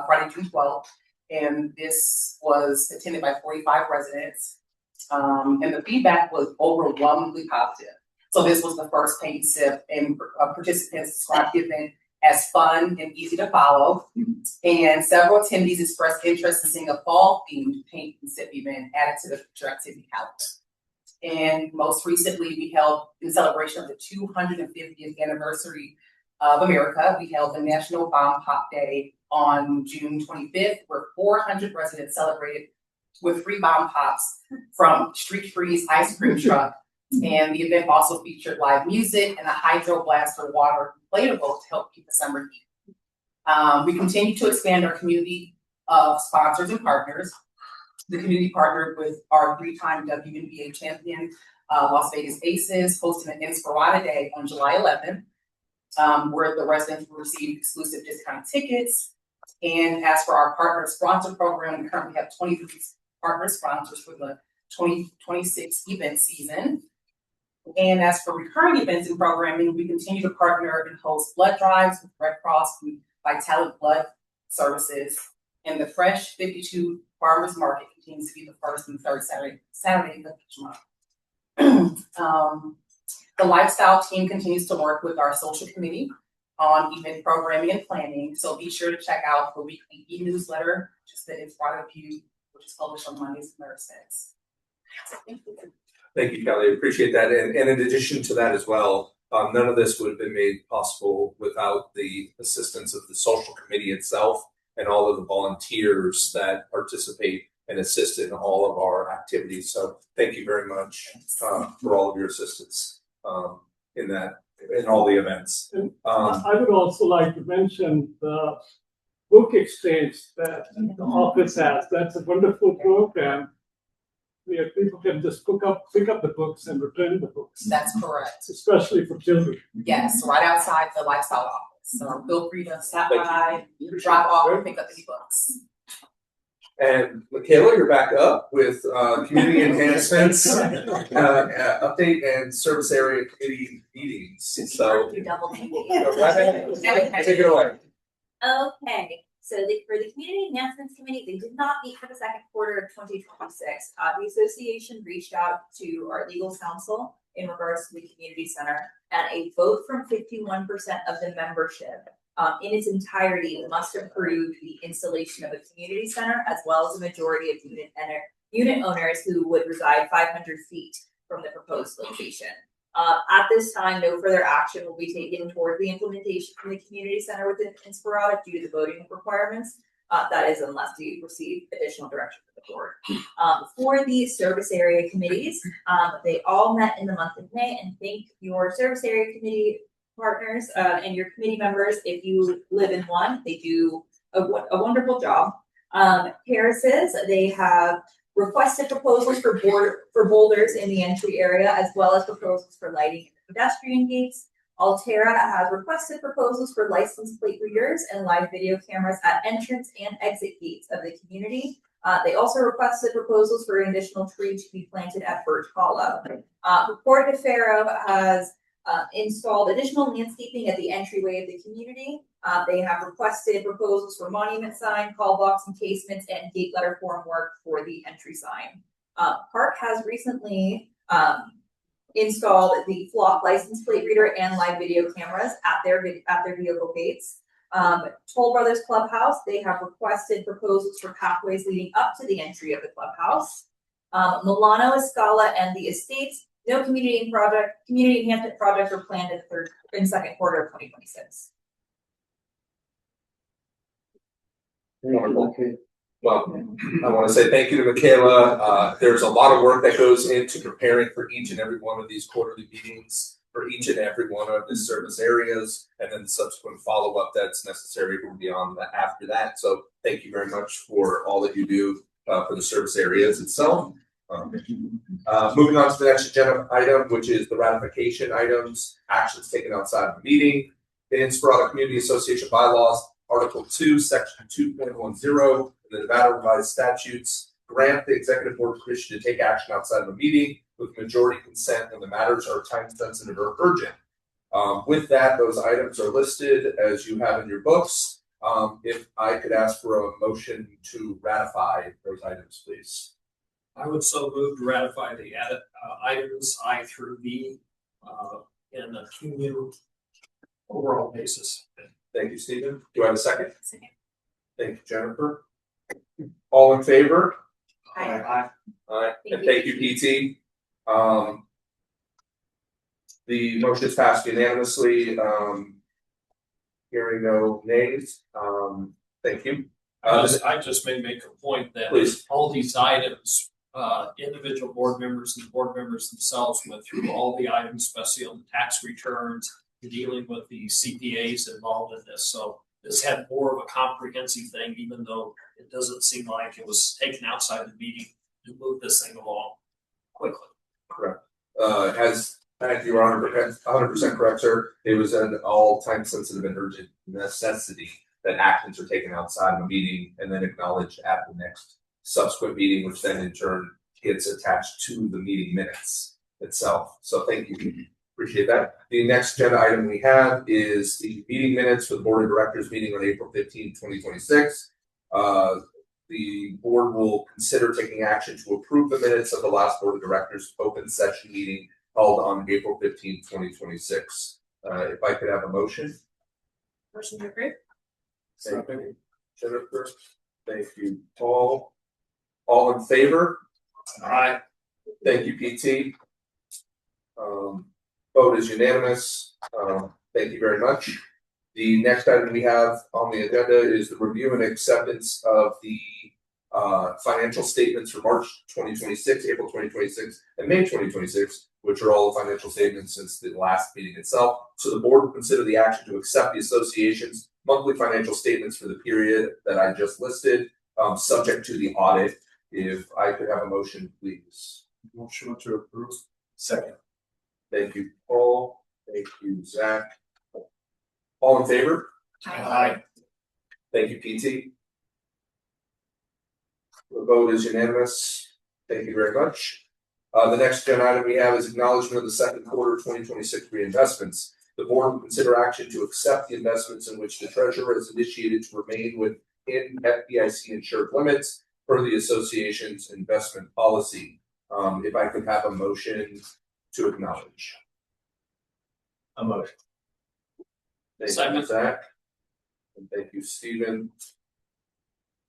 Friday, June 12th. And this was attended by 45 residents. And the feedback was overwhelmingly positive. So this was the first Paint and Sip, and participants described the event as fun and easy to follow. And several attendees expressed interest in seeing a fall-themed Paint and Sip event added to the future activity calendar. And most recently, we held, in celebration of the 250th anniversary of America, we held the National Bomb Pop Day on June 25th, where 400 residents celebrated with 3 bomb pops from Street Freeze ice cream truck. And the event also featured live music and a hydro blaster water inflatable to help keep the summer heat. We continue to expand our community of sponsors and partners. The community partnered with our 3-time WNBA champion, Las Vegas Aces, hosting an Inspirada Day on July 11th, where the residents will receive exclusive discount tickets. And as for our partner sponsor program, we currently have 23 partner sponsors for the 2026 event season. And as for recurring events and programming, we continue to partner and host blood drives with Red Cross and Vitality Blood Services. And the Fresh 52 Farmers Market continues to be the first and third Saturday of each month. The lifestyle team continues to work with our social committee on event programming and planning. So be sure to check out the weekly e-newsletter, which is the Inspirada View, which is published on Mondays and Thursdays. Thank you. Thank you, Kelly. Appreciate that. And in addition to that as well, none of this would have been made possible without the assistance of the social committee itself and all of the volunteers that participate and assist in all of our activities. So thank you very much for all of your assistance in all the events. I would also like to mention the book exchange that the office has. That's a wonderful program where people can just pick up the books and return the books. That's correct. Especially for children. Yes, right outside the lifestyle office. So feel free to stop by, drop off, or pick up any books. And Michaela, you're back up with community enhancements, update and service area committee meetings. So, take it away. Okay, so for the Community Enhancements Committee, they did not meet for the second quarter of 2026. The association reached out to our legal counsel in regards to the community center, and a vote from 51% of the membership in its entirety must approve the installation of a community center, as well as a majority of unit owners who would reside 500 feet from the proposed location. At this time, no further action will be taken toward the implementation of the community center within Inspirada due to the voting requirements. That is, unless we receive additional direction from the board. For the service area committees, they all met in the month of May, and thank your service area committee partners and your committee members. If you live in one, they do a wonderful job. Harris's, they have requested proposals for boulders in the entry area, as well as proposals for lighting and pedestrian gates. Altera has requested proposals for license plate readers and live video cameras at entrance and exit gates of the community. They also requested proposals for an additional tree to be planted at Birch Hollow. Port de Faro has installed additional landscaping at the entryway of the community. They have requested proposals for monument sign, call box encasements, and gate letter form work for the entry sign. Park has recently installed the Flock license plate reader and live video cameras at their vehicle gates. Toll Brothers Clubhouse, they have requested proposals for pathways leading up to the entry of the clubhouse. Milano Escala and the Estates, no community enhancement projects are planned in second quarter of 2026. Wonderful. Well, I want to say thank you to Michaela. There's a lot of work that goes into preparing for each and every one of these quarterly meetings, for each and every one of the service areas, and then the subsequent follow-up that's necessary beyond that after that. So thank you very much for all that you do for the service areas itself. Moving on to the next agenda item, which is the ratification items, actions taken outside of the meeting. The Inspirata Community Association bylaws, Article 2, Section 2.10, the Nevada Revised Statutes grant the executive board permission to take action outside of a meeting with majority consent when the matters are time sensitive or urgent. With that, those items are listed as you have in your books. If I could ask for a motion to ratify those items, please. I would so move to ratify the items I through B in a cumulative overall basis. Thank you, Stephen. Do I have a second? Second. Thank you, Jennifer. All in favor? Aye. Aye. And thank you, PT. The motion is passed unanimously. Hearing no nays. Thank you. I just may make a point that Please. all these items, individual board members and board members themselves went through all the items, especially on the tax returns, dealing with the CPAs involved in this. So this had more of a comprehensive thing, even though it doesn't seem like it was taken outside the meeting to move this thing along quickly. Correct. As you are 100% correct, sir. It was an all time sensitive and urgent necessity that actions are taken outside of a meeting and then acknowledged at the next subsequent meeting, which then in turn gets attached to the meeting minutes itself. So thank you. Appreciate that. The next agenda item we have is the meeting minutes for the board of directors meeting on April 15, 2026. The board will consider taking action to approve the minutes of the last board of directors open session meeting held on April 15, 2026. If I could have a motion. Motion to approve. Thank you, Jennifer. Thank you, Paul. All in favor? Aye. Thank you, PT. Vote is unanimous. Thank you very much. The next item we have on the agenda is the review and acceptance of the financial statements for March 2026, April 2026, and May 2026, which are all financial statements since the last meeting itself. So the board will consider the action to accept the association's monthly financial statements for the period that I just listed, subject to the audit. If I could have a motion, please. Motion to approve. Second. Thank you, Paul. Thank you, Zach. All in favor? Aye. Thank you, PT. The vote is unanimous. Thank you very much. The next agenda item we have is acknowledgement of the second quarter 2026 reinvestments. The board will consider action to accept the investments in which the treasurer has initiated to remain within FDIC insured limits per the association's investment policy. If I could have a motion to acknowledge. A motion. Thank you, Zach. And thank you, Stephen.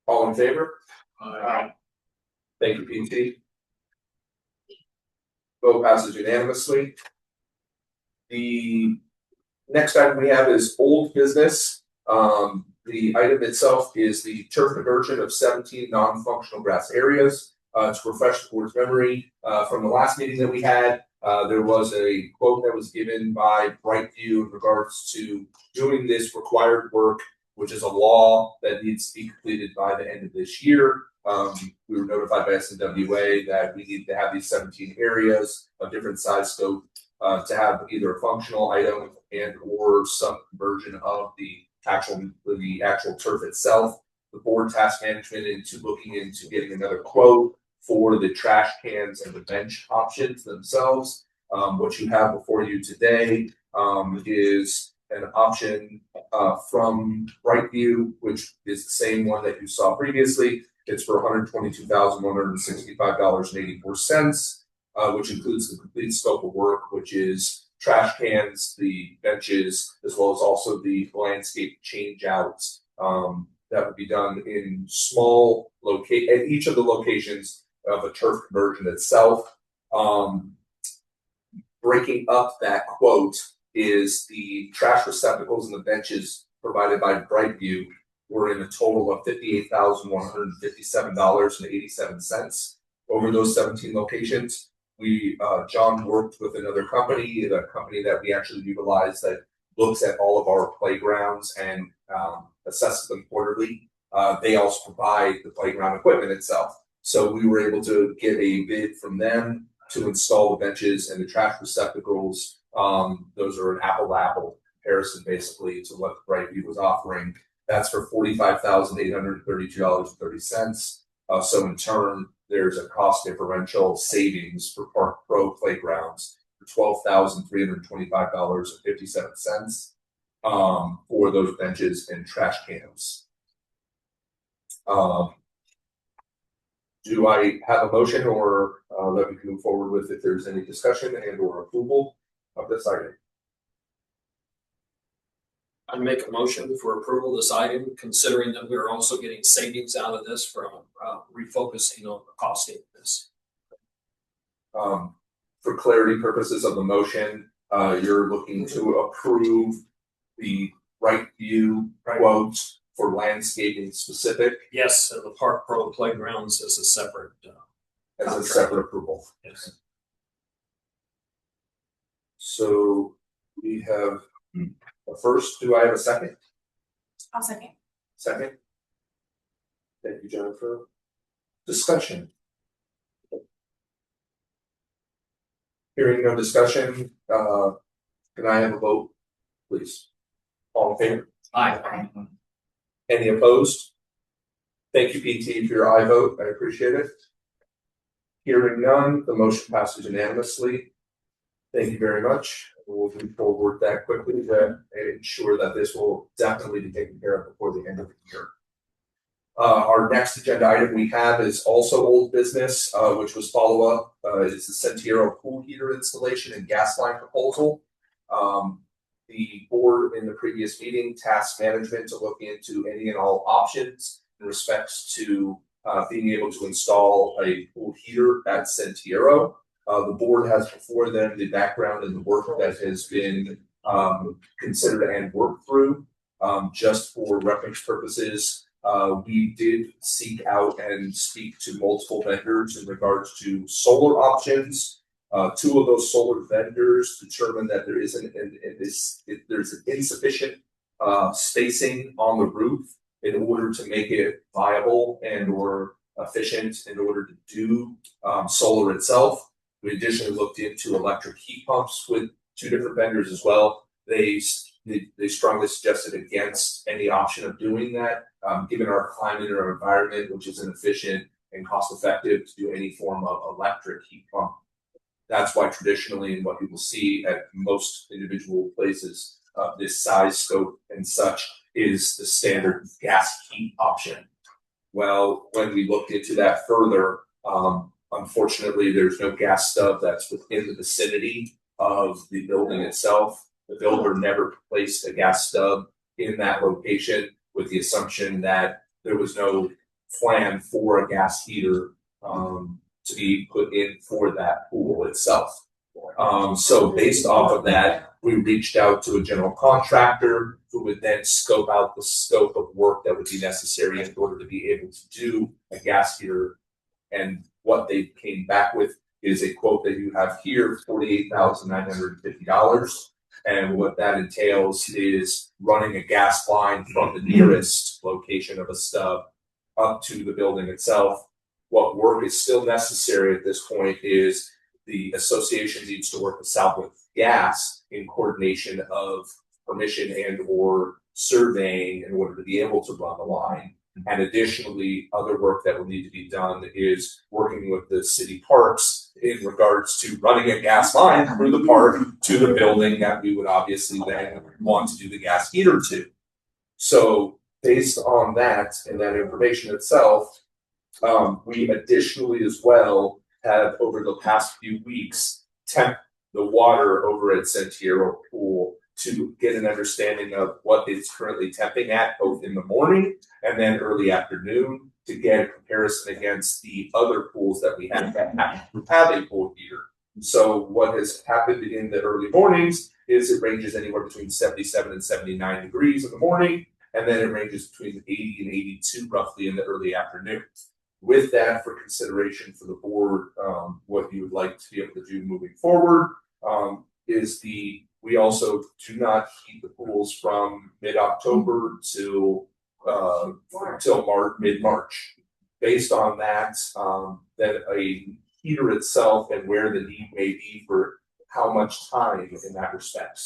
All in favor? Aye. Thank you, PT. Vote passes unanimously. The next item we have is old business. The item itself is the turf conversion of 17 non-functional grass areas. To refresh the board's memory, from the last meeting that we had, there was a quote that was given by Brightview in regards to doing this required work, which is a law that needs to be completed by the end of this year. We were notified by SNWA that we need to have these 17 areas of different size scope to have either a functional item and or some conversion of the actual turf itself. The board tasked management into looking into getting another quote for the trash cans and the bench options themselves. What you have before you today is an option from Brightview, which is the same one that you saw previously. It's for $122,165.84, which includes the complete scope of work, which is trash cans, the benches, as well as also the landscape change outs that would be done in small at each of the locations of a turf conversion itself. Breaking up that quote is the trash receptacles and the benches provided by Brightview were in a total of $58,157.87 over those 17 locations. John worked with another company, the company that we actually utilize that looks at all of our playgrounds and assesses them quarterly. They also provide the playground equipment itself. So we were able to get a bid from them to install the benches and the trash receptacles. Those are an apple-to-apple comparison basically to what Brightview was offering. That's for $45,832.30. So in turn, there's a cost differential savings for Park Pro playgrounds for $12,325.57 for those benches and trash cans. Do I have a motion or that we can move forward with if there's any discussion and or approval of this item? I'd make a motion for approval of this item, considering that we're also getting savings out of this from refocusing on the costing of this. For clarity purposes of the motion, you're looking to approve the Brightview quote for landscaping specific. Yes, and the Park Pro playgrounds as a separate approval. Yes. So we have a first. Do I have a second? I'll second. Second. Thank you, Jennifer. Discussion. Hearing no discussion, can I have a vote, please? All in favor? Aye. Any opposed? Thank you, PT, for your aye vote. I appreciate it. Hearing none, the motion passes unanimously. Thank you very much. We'll move forward that quickly to ensure that this will definitely be taken care of before the end of the year. Our next agenda item we have is also old business, which was follow-up. It's the Sentiero pool heater installation and gas line proposal. The board in the previous meeting tasked management to look into any and all options in respects to being able to install a pool heater at Sentiero. The board has before them the background and the work that has been considered and worked through. Just for reference purposes, we did seek out and speak to multiple vendors in regards to solar options. Two of those solar vendors determined that there's an insufficient spacing on the roof in order to make it viable and or efficient in order to do solar itself. We additionally looked into electric heat pumps with two different vendors as well. They strongly suggested against any option of doing that, given our climate or environment, which is inefficient and cost effective to do any form of electric heat pump. That's why traditionally, and what people see at most individual places of this size, scope, and such, is the standard gas heat option. Well, when we looked into that further, unfortunately, there's no gas stub that's within the vicinity of the building itself. The builder never placed a gas stub in that location with the assumption that there was no plan for a gas heater to be put in for that pool itself. So based off of that, we reached out to a general contractor who would then scope out the scope of work that would be necessary in order to be able to do a gas heater. And what they came back with is a quote that you have here, $48,950. And what that entails is running a gas line from the nearest location of a stub up to the building itself. What work is still necessary at this point is the association needs to work with Southwest Gas in coordination of permission and or surveying in order to be able to run the line. And additionally, other work that will need to be done is working with the city parks in regards to running a gas line through the park to the building that we would obviously then want to do the gas heater to. So based on that and that information itself, we additionally as well have over the past few weeks temp the water over at Sentiero Pool to get an understanding of what it's currently temping at both in the morning and then early afternoon to get a comparison against the other pools that we have that have a pool heater. So what has happened in the early mornings is it ranges anywhere between 77 and 79 degrees in the morning. and then it ranges between 80 and 82 roughly in the early afternoon. With that, for consideration for the board, what you would like to be able to do moving forward is we also do not heat the pools from mid-October till mid-March. Based on that, then a heater itself and where the need may be for how much time in that respect.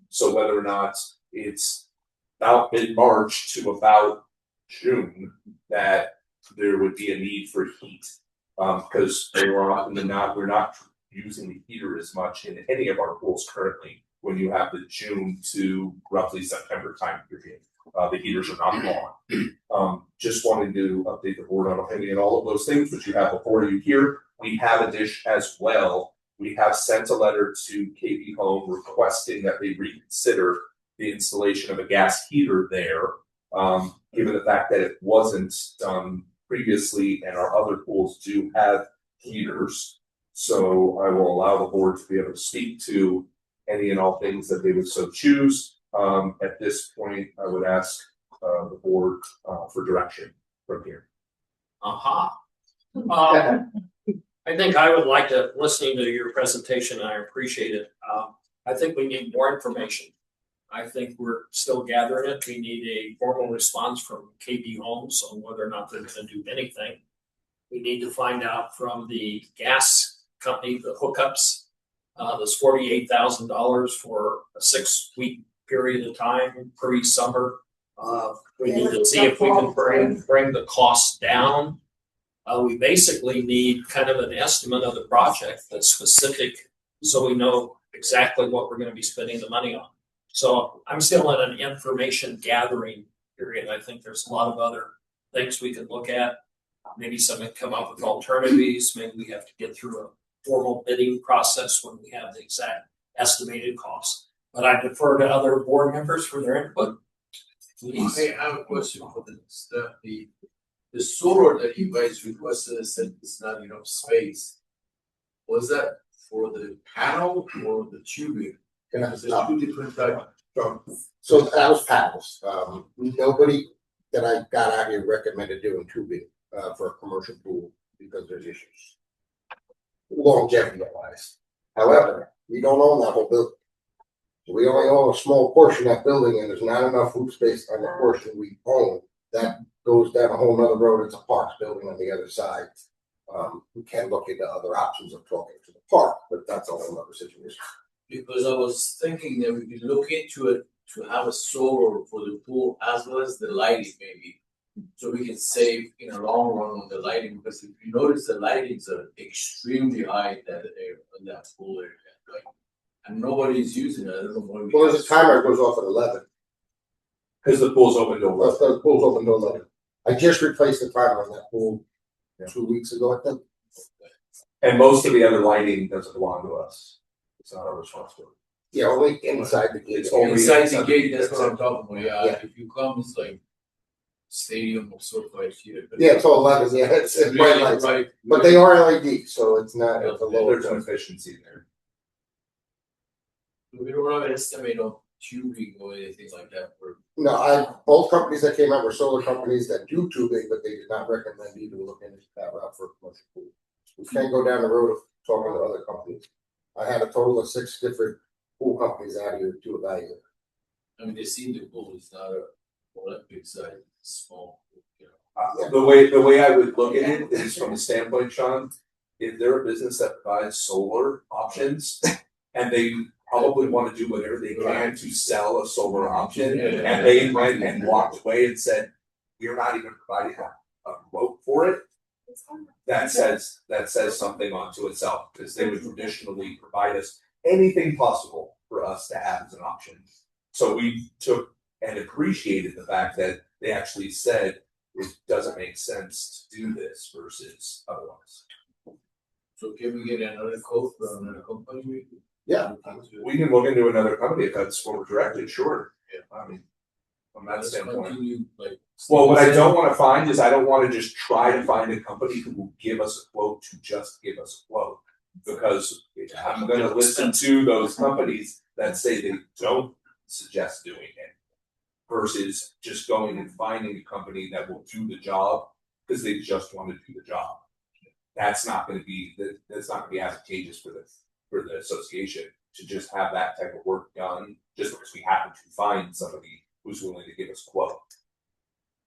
So whether or not it's about mid-March to about June that there would be a need for heat, because more often than not, we're not using the heater as much in any of our pools currently when you have the June to roughly September time period. The heaters are not on. Just wanted to update the board on any and all of those things, which you have before you here. We have a dish as well. We have sent a letter to KB Home requesting that they reconsider the installation of a gas heater there, given the fact that it wasn't done previously and our other pools do have heaters. So I will allow the board to be able to speak to any and all things that they would so choose. At this point, I would ask the board for direction from here. I think I would like to, listening to your presentation, I appreciate it. I think we need more information. I think we're still gathering it. We need a formal response from KB Homes on whether or not they're going to do anything. We need to find out from the gas company, the hookups. There's $48,000 for a 6-week period of time pre-summer. We need to see if we can bring the costs down. We basically need kind of an estimate of the project that's specific, so we know exactly what we're going to be spending the money on. So I'm still in an information gathering period. I think there's a lot of other things we could look at. Maybe someone come up with alternatives. Maybe we have to get through a formal bidding process when we have the exact estimated costs. But I defer to other board members for their input. Please. I have a question for the solar that you guys requested said it's not enough space. Was that for the panel or the tubing? Because there's two different types. So that was panels. Nobody that I got out here recommended doing tubing for a commercial pool because there's issues longevity wise. However, we don't own that whole building. We only own a small portion of that building, and there's not enough roof space on the portion we own. That goes down a whole nother road. It's a parks building on the other side. We can look into other options of talking to the park, but that's a whole other situation. Because I was thinking that we could look into it to have a solar for the pool as well as the lighting maybe. So we can save in the long run on the lighting, because if you notice the lightings are extremely high in that pool area. Like, and nobody's using it. I don't know why. Well, there's a timer that goes off at 11. Because the pool's open to 11. The pool's open to 11. I just replaced the timer on that pool 2 weeks ago, I think. And most of the other lighting doesn't belong to us. It's not our responsibility. Yeah, only inside the gate. It's only inside the gate, that's what I'm talking about. Yeah. If you come, it's like stadium or so right here. Yeah, it's all LEDs. Yeah, it's really bright lights. bright. But they are LED, so it's not at the lower. There's an efficiency there. We don't have an estimate of tubing or anything like that for. No, both companies that came out were solar companies that do tubing, but they did not recommend me to look into that route for a commercial pool. We can't go down the road of talking to other companies. I had a total of 6 different pool companies out here to evaluate. I mean, they seem the pool is not a Olympic size, it's small. You know. The way I would look at it is from the standpoint, Sean, if they're a business that provides solar options and they probably want to do whatever they can to sell a solar option, and they went and walked away and said, we're not even providing a quote for it, that says something onto itself, because they would traditionally provide us anything possible for us to have as an option. So we took and appreciated the fact that they actually said it doesn't make sense to do this versus otherwise. So can we get another quote from another company? Yeah, we can look into another company if that's what we're directed, sure. Yeah. I mean, from that standpoint. Well, what I don't want to find is I don't want to just try to find a company who will give us a quote to just give us a quote. Because I'm going to listen to those companies that say they don't suggest doing it versus just going and finding a company that will do the job because they just want to do the job. That's not going to be advantageous for the association to just have that type of work done just because we happen to find somebody who's willing to give us a quote.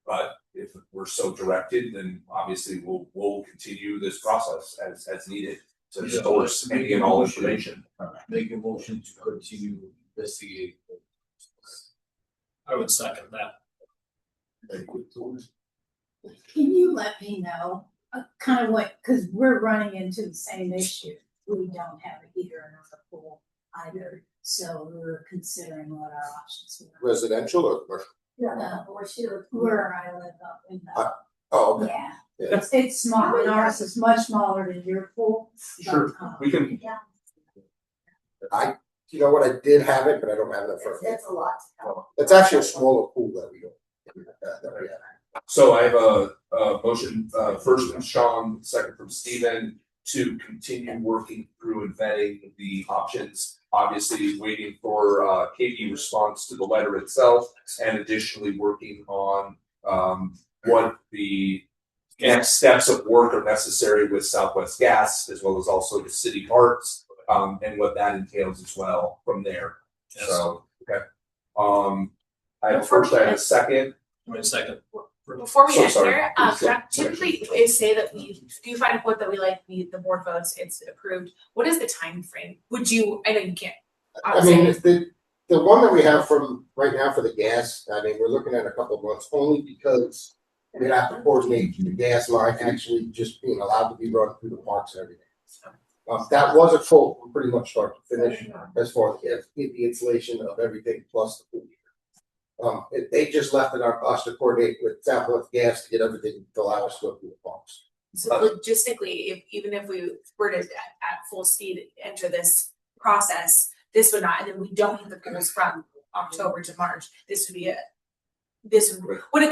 But if we're so directed, then obviously we'll continue this process as needed to source any and all information. Make a motion to continue investigate. I would second that. Can you let me know, kind of what, because we're running into the same issue. We don't have a heater in our pool either, so we're considering what our options were. Residential or commercial? Where I live up in the. Oh, okay. Yeah, it's small, and ours is much smaller than your pool. Sure, we can. You know what, I did have it, but I don't have it in front of me. That's a lot. It's actually a smaller pool that we don't. That we have. So I have a motion, first from Sean, second from Stephen, to continue working through and vetting the options. Obviously, waiting for KP response to the letter itself, and additionally working on what the next steps of work are necessary with Southwest Gas, as well as also the city parks, and what that entails as well from there. Yes. So, okay. I have a second. Wait a second. Before we So sorry. enter, typically we say that we do find a quote that we like, the board votes, it's approved. What is the time frame? Would you, I know you can't. I mean, the one that we have from right now for the gas, I mean, we're looking at a couple of months only because we have to coordinate the gas line actually just being allowed to be run through the parks and everything. That was a quote from pretty much start to finish as far as the installation of everything plus the pool. They just left it on us to coordinate with Southwest Gas to get everything to allow us to go through the parks. So logistically, even if we were to at full speed enter this process, this would not, and then we don't have the pools from October to March, this wouldn't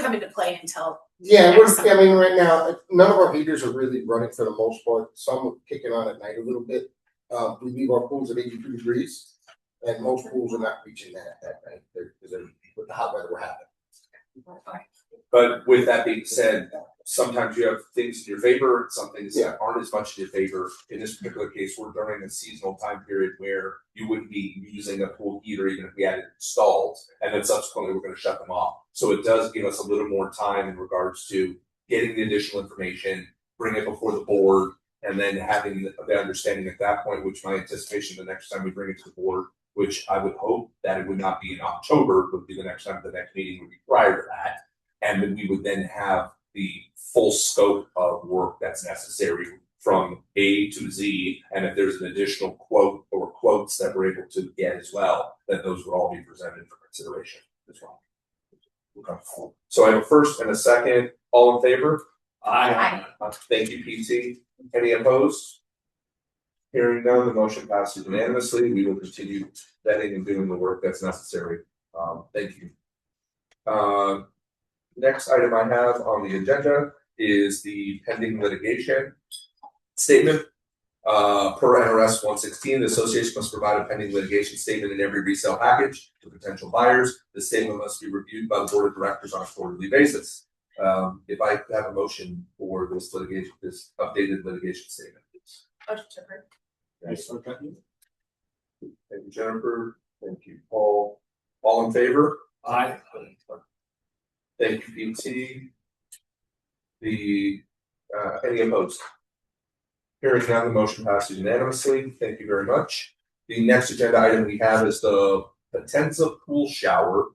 come into play until. Yeah, I mean, right now, none of our heaters are really running for the most part. Some are kicking on at night a little bit. We leave our pools at 82 degrees, and most pools are not reaching that night because with the hot weather we're having. But with that being said, sometimes you have things in your favor, some things that aren't as much in your favor. In this particular case, we're during a seasonal time period where you wouldn't be using a pool heater even if we had it installed, and then subsequently we're going to shut them off. So it does give us a little more time in regards to getting the additional information, bring it before the board, and then having the understanding at that point, which my anticipation the next time we bring it to the board, which I would hope that it would not be in October, would be the next time the next meeting would be prior to that. And then we would then have the full scope of work that's necessary from A to Z. And if there's an additional quote or quotes that we're able to get as well, then those would all be presented for consideration as well. Okay. So I have a first and a second. All in favor? Aye. Thank you, PT. Any opposed? Hearing none, the motion passes unanimously. We will continue vetting and doing the work that's necessary. Thank you. Next item I have on the agenda is the pending litigation statement. Per NRS 116, the association must provide a pending litigation statement in every resale package to potential buyers. The statement must be reviewed by the board of directors on a quarterly basis. If I have a motion for this litigation, this updated litigation statement. Yes, okay. Thank you, Jennifer. Thank you, Paul. All in favor? Aye. Thank you, PT. Any opposed? Hearing none, the motion passes unanimously. Thank you very much. The next agenda item we have is the Potenza pool shower.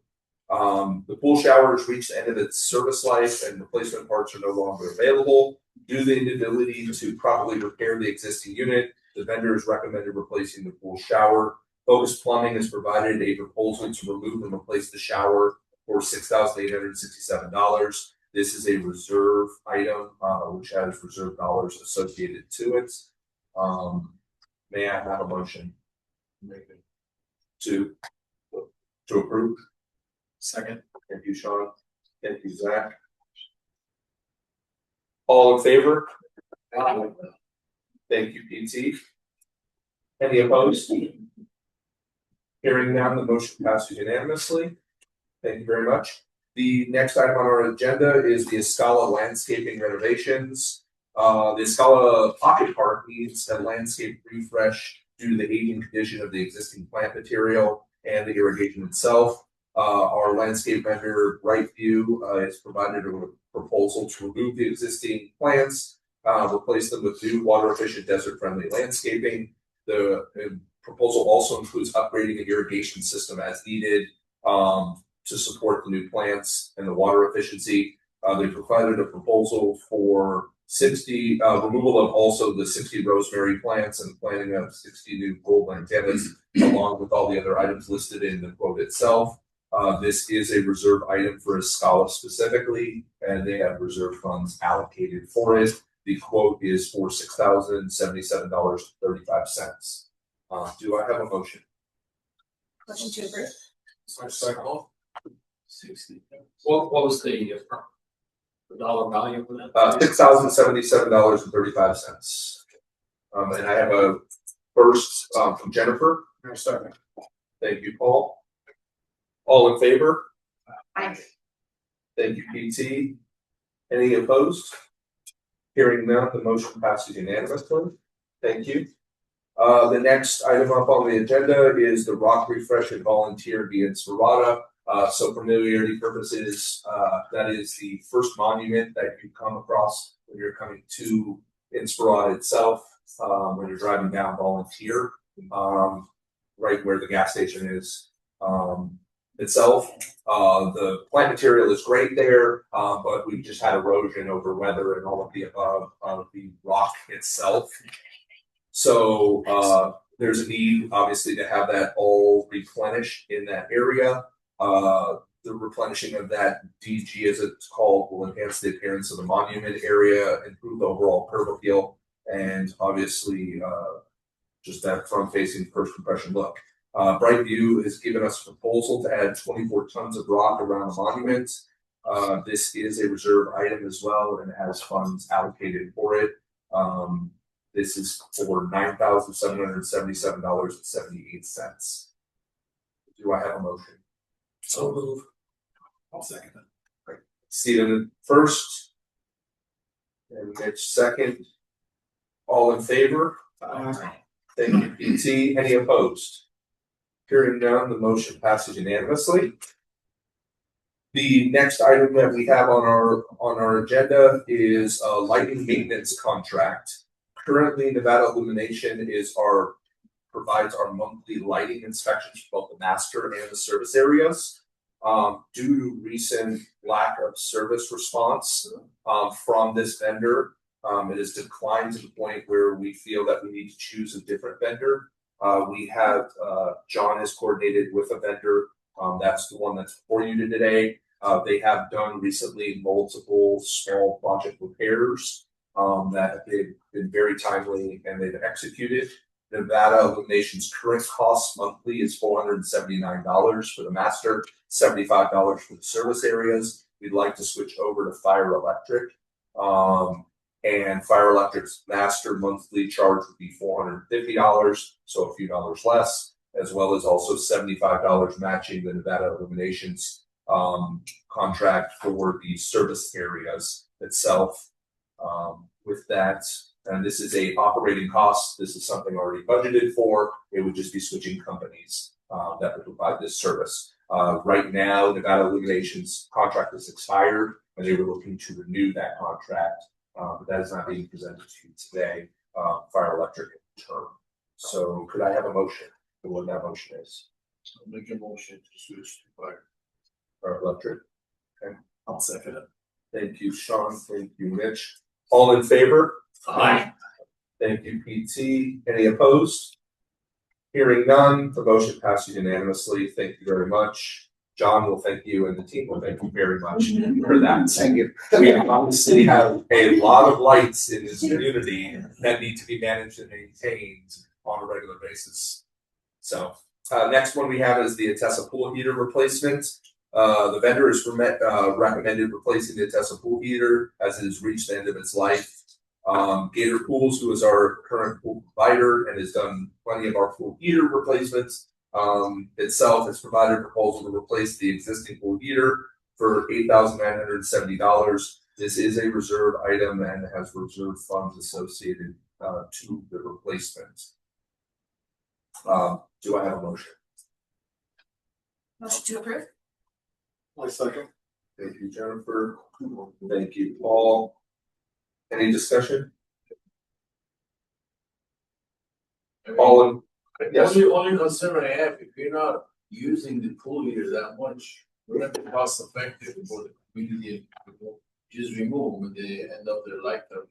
The pool shower has reached the end of its service life and replacement parts are no longer available. Due to the inability to properly repair the existing unit, the vendor has recommended replacing the pool shower. Focus Plumbing has provided a proposal to remove and replace the shower for $6,867. This is a reserve item, which has reserve dollars associated to it. May I have a motion? To approve? Second. Thank you, Sean. Thank you, Zach. All in favor? Aye. Thank you, PT. Any opposed? Hearing none, the motion passes unanimously. Thank you very much. The next item on our agenda is the Escala landscaping renovations. The Escala Pocket Park needs a landscape refresh due to the aging condition of the existing plant material and the irrigation itself. Our landscape vendor, Brightview, has provided a proposal to remove the existing plants, replace them with new water-efficient, desert-friendly landscaping. The proposal also includes upgrading the irrigation system as needed to support the new plants and the water efficiency. They provided a proposal for 60 removal of also the 60 rosemary plants and planting of 60 new gold lantanas, along with all the other items listed in the quote itself. This is a reserve item for Escala specifically, and they have reserve funds allocated for it. The quote is for $6,077.35. Do I have a motion? Motion to approve. Second. 60. What was the dollar value for that? $6,077.35. And I have a first from Jennifer. Second. Thank you, Paul. All in favor? Aye. Thank you, PT. Any opposed? Hearing none, the motion passes unanimously. Thank you. The next item up on the agenda is the Rock Refresh and Volunteer via Inspirata. So familiarity purposes, that is the first monument that you come across when you're coming to Inspirata itself, when you're driving down Volunteer, right where the gas station is itself. The plant material is great there, but we just had erosion over weather and all of the above of the rock itself. So there's a need, obviously, to have that all replenished in that area. The replenishing of that DG, as it's called, will enhance the appearance of the monument area, improve the overall curb appeal, and obviously just that front-facing first impression look. Brightview has given us a proposal to add 24 tons of rock around the monument. This is a reserve item as well and has funds allocated for it. This is for $9,777.78. Do I have a motion? So move. I'll second it. Great. Stephen first, and Mitch second. All in favor? Thank you, PT. Any opposed? Hearing none, the motion passes unanimously. The next item that we have on our agenda is a lighting maintenance contract. Currently, Nevada Illumination provides our monthly lighting inspections for both the master and the service areas. Due to recent lack of service response from this vendor, it has declined to the point where we feel that we need to choose a different vendor. We have John has coordinated with a vendor. That's the one that's before you today. They have done recently multiple small project repairs that they've been very timely and they've executed. Nevada Illumination's current cost monthly is $479 for the master, $75 for the service areas. We'd like to switch over to Fire Electric. And Fire Electric's master monthly charge would be $450, so a few dollars less, as well as also $75 matching the Nevada Illumination's contract for the service areas itself. With that, and this is a operating cost. This is something already budgeted for. It would just be switching companies that would provide this service. Right now, Nevada Illumination's contract is expired, and they were looking to renew that contract. But that is not being presented to you today. Fire Electric in term. So, could I have a motion for what that motion is? I'll make a motion to switch to Fire Electric. Okay. I'll second it. Thank you, Sean. Thank you, Mitch. All in favor? Aye. Thank you, PT. Any opposed? Hearing none, the motion passes unanimously. Thank you very much. John will thank you, and the team will thank you very much for that. Thank you. We obviously have a lot of lights in this community that need to be managed and maintained on a regular basis. So, next one we have is the Atessa pool heater replacement. The vendor has recommended replacing the Atessa pool heater as it has reached the end of its life. Gator Pools, who is our current pool provider and has done plenty of our pool heater replacements, itself has provided a proposal to replace the existing pool heater for $8,970. This is a reserve item and has reserve funds associated to the replacement. Do I have a motion? Motion to approve? My second. Thank you, Jennifer. Thank you, Paul. Any discussion? All in, yes, Only concern I have, if you're not using the pool heater that much, we're not cost effective for the community. Just remove them at the end of their lifetime.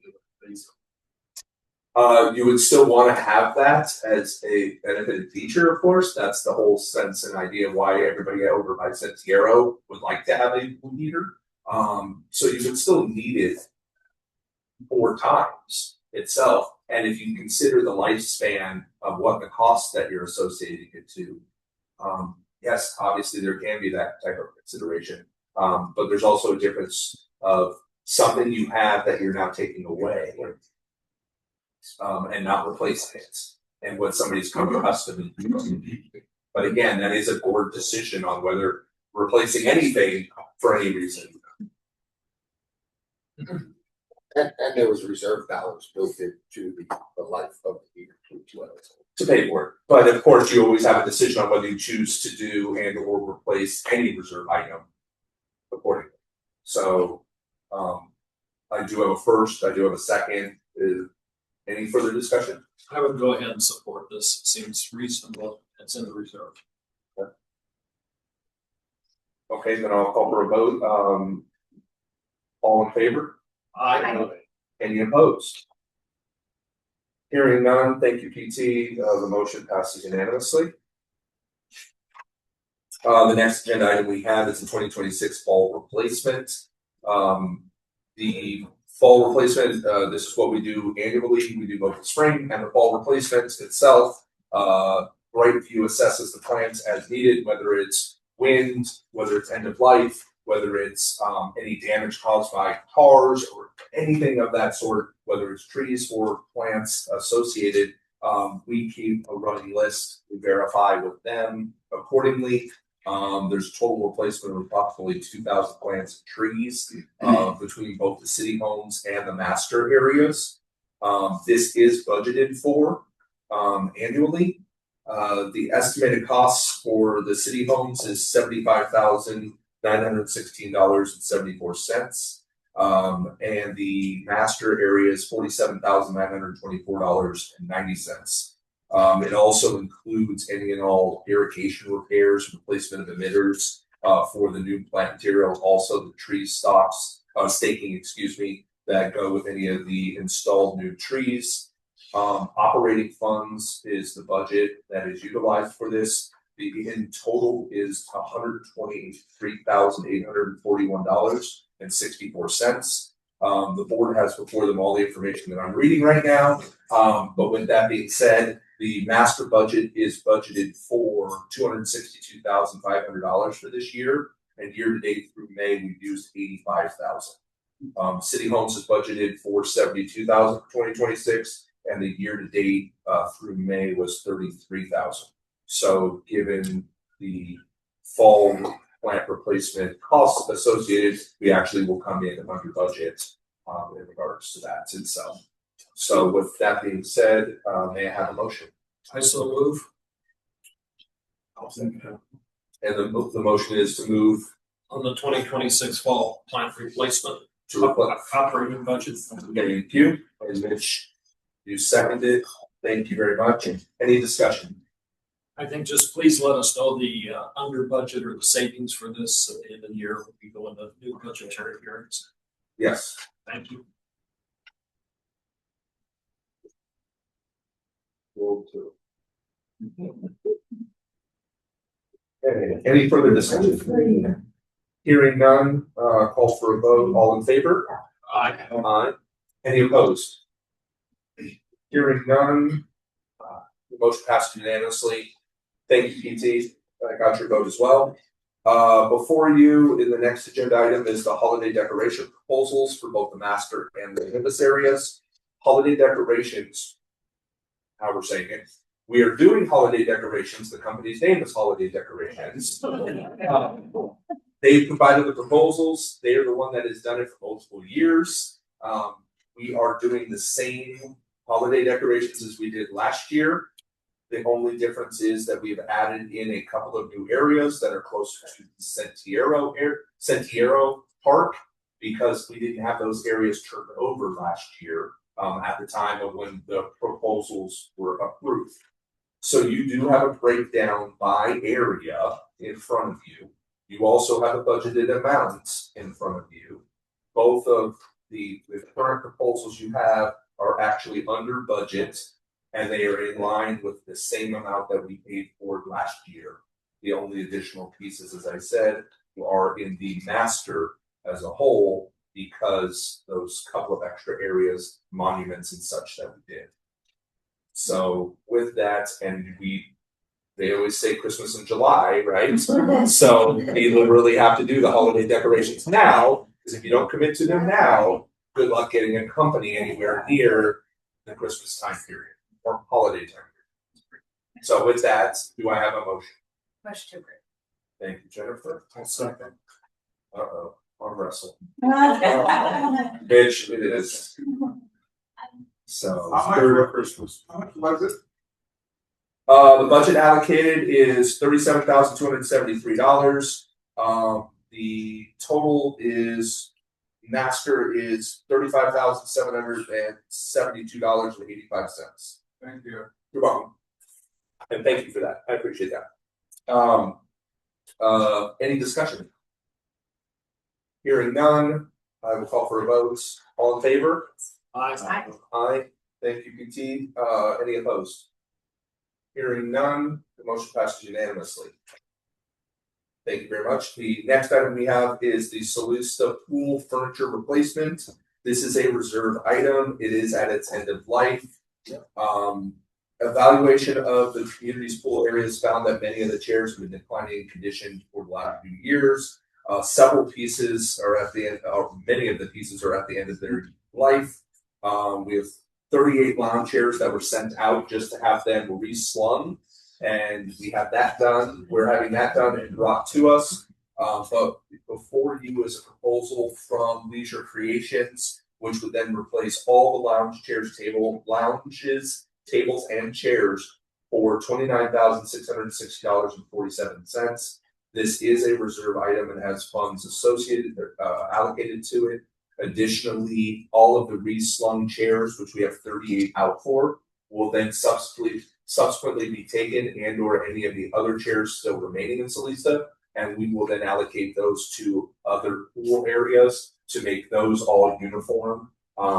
you would still want to have that as a benefited feature, of course. That's the whole sense and idea of why everybody over by Sentiero would like to have a pool heater. So you would still need it 4 times itself. And if you consider the lifespan of what the cost that you're associating it to, yes, obviously there can be that type of consideration. But there's also a difference of something you have that you're now taking away, and not replacing it, and what somebody's come accustomed to. But again, that is a board decision on whether replacing anything for any reason. And there was reserve balance built into the life of the heater To pay for it. But of course, you always have a decision on whether you choose to do and or replace any reserve item accordingly. So I do have a first, I do have a second. Any further discussion? I would go ahead and support this. It seems reasonable. It's in the reserve. Okay, then I'll call for a vote. All in favor? Aye. Any opposed? Hearing none, thank you, PT. The motion passes unanimously. The next agenda item we have is the 2026 fall replacement. The fall replacement, this is what we do annually. We do both the spring and the fall replacement itself. Brightview assesses the plants as needed, whether it's wind, whether it's end of life, whether it's any damage caused by cars or anything of that sort, whether it's trees or plants associated. We keep a running list. We verify with them accordingly. There's a total replacement of approximately 2,000 plants and trees between both the city homes and the master areas. This is budgeted for annually. The estimated costs for the city homes is $75,916.74. And the master area is $47,924.90. It also includes any and all irrigation repairs, replacement of emitters for the new plant material, also the tree staking, that go with any of the installed new trees. Operating funds is the budget that is utilized for this. The in total is $123,841.64. The board has before them all the information that I'm reading right now. But with that being said, the master budget is budgeted for $262,500 for this year, and year to date through May we've used $85,000. City Homes is budgeted for $72,000 for 2026, and the year to date through May was $33,000. So, given the fall plant replacement costs associated, we actually will come in under budget in regards to that itself. So with that being said, may I have a motion? I so move. I'll second that. And the motion is to move On the 2026 fall plant replacement to operating budget. Thank you. And Mitch, you seconded. Thank you very much. Any discussion? I think just please let us know the under budget or the savings for this at the end of the year when we go into new budgetary hearings. Yes. Thank you. Roll two. Any further discussion? Hearing none, call for a vote. All in favor? Aye. Aye. Any opposed? Hearing none, the motion passed unanimously. Thank you, PT. I got your vote as well. Before you, in the next agenda item is the holiday decoration proposals for both the master and the campus areas. Holiday decorations, how we're saying it, We are doing holiday decorations. The company's name is Holiday Decorations. They provided the proposals. They are the one that has done it for multiple years. We are doing the same holiday decorations as we did last year. The only difference is that we've added in a couple of new areas that are closer to the Sentiero Park, because we didn't have those areas turned over last year at the time of when the proposals were approved. So you do have a breakdown by area in front of you. You also have a budgeted amount in front of you. Both of the current proposals you have are actually under budget, and they are in line with the same amount that we paid for last year. The only additional pieces, as I said, are in the master as a whole, because those couple of extra areas, monuments and such that we did. So with that, and they always say Christmas in July, right? So you literally have to do the holiday decorations now, because if you don't commit to them now, good luck getting a company anywhere near the Christmas time period or holiday time period. So with that, do I have a motion? Motion to approve. Thank you, Jennifer. I'll second. Arm wrestle. Bitch, it is. So How much for Christmas? How much was it? The budget allocated is $37,273. The total is master is $35,772.85. Thank you. You're welcome. And thank you for that. I appreciate that. Any discussion? Hearing none, I will call for a vote. All in favor? Aye. Aye. Thank you, PT. Any opposed? Hearing none, the motion passes unanimously. Thank you very much. The next item we have is the Solista pool furniture replacement. This is a reserve item. It is at its end of life. Evaluation of the community's pool areas found that many of the chairs have been declining in condition for the last few years. Several pieces are at the end, or many of the pieces are at the end of their life. We have 38 lounge chairs that were sent out just to have them reslung, and we have that done. We're having that done and brought to us. But before you is a proposal from Leisure Creations, which would then replace all the lounge chairs, tables, and chairs for $29,660.47. This is a reserve item and has funds associated, allocated to it. Additionally, all of the reslung chairs, which we have 38 out for, will then subsequently be taken, and or any of the other chairs still remaining in Solista, and we will then allocate those to other pool areas to make those all uniform,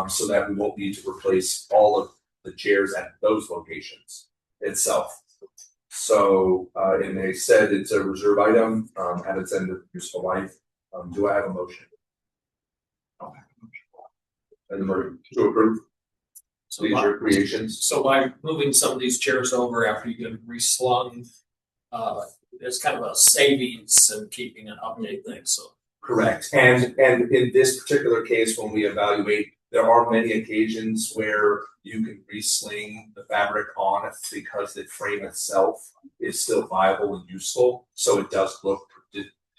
so that we won't need to replace all of the chairs at those locations itself. So, and they said it's a reserve item at its end of useful life. Do I have a motion? And to approve. So Leisure Creations. So by moving some of these chairs over after you get reslung, there's kind of a savings and keeping an update thing. So Correct. And in this particular case, when we evaluate, there are many occasions where you can resling the fabric on it because the frame itself is still viable and useful. So it does look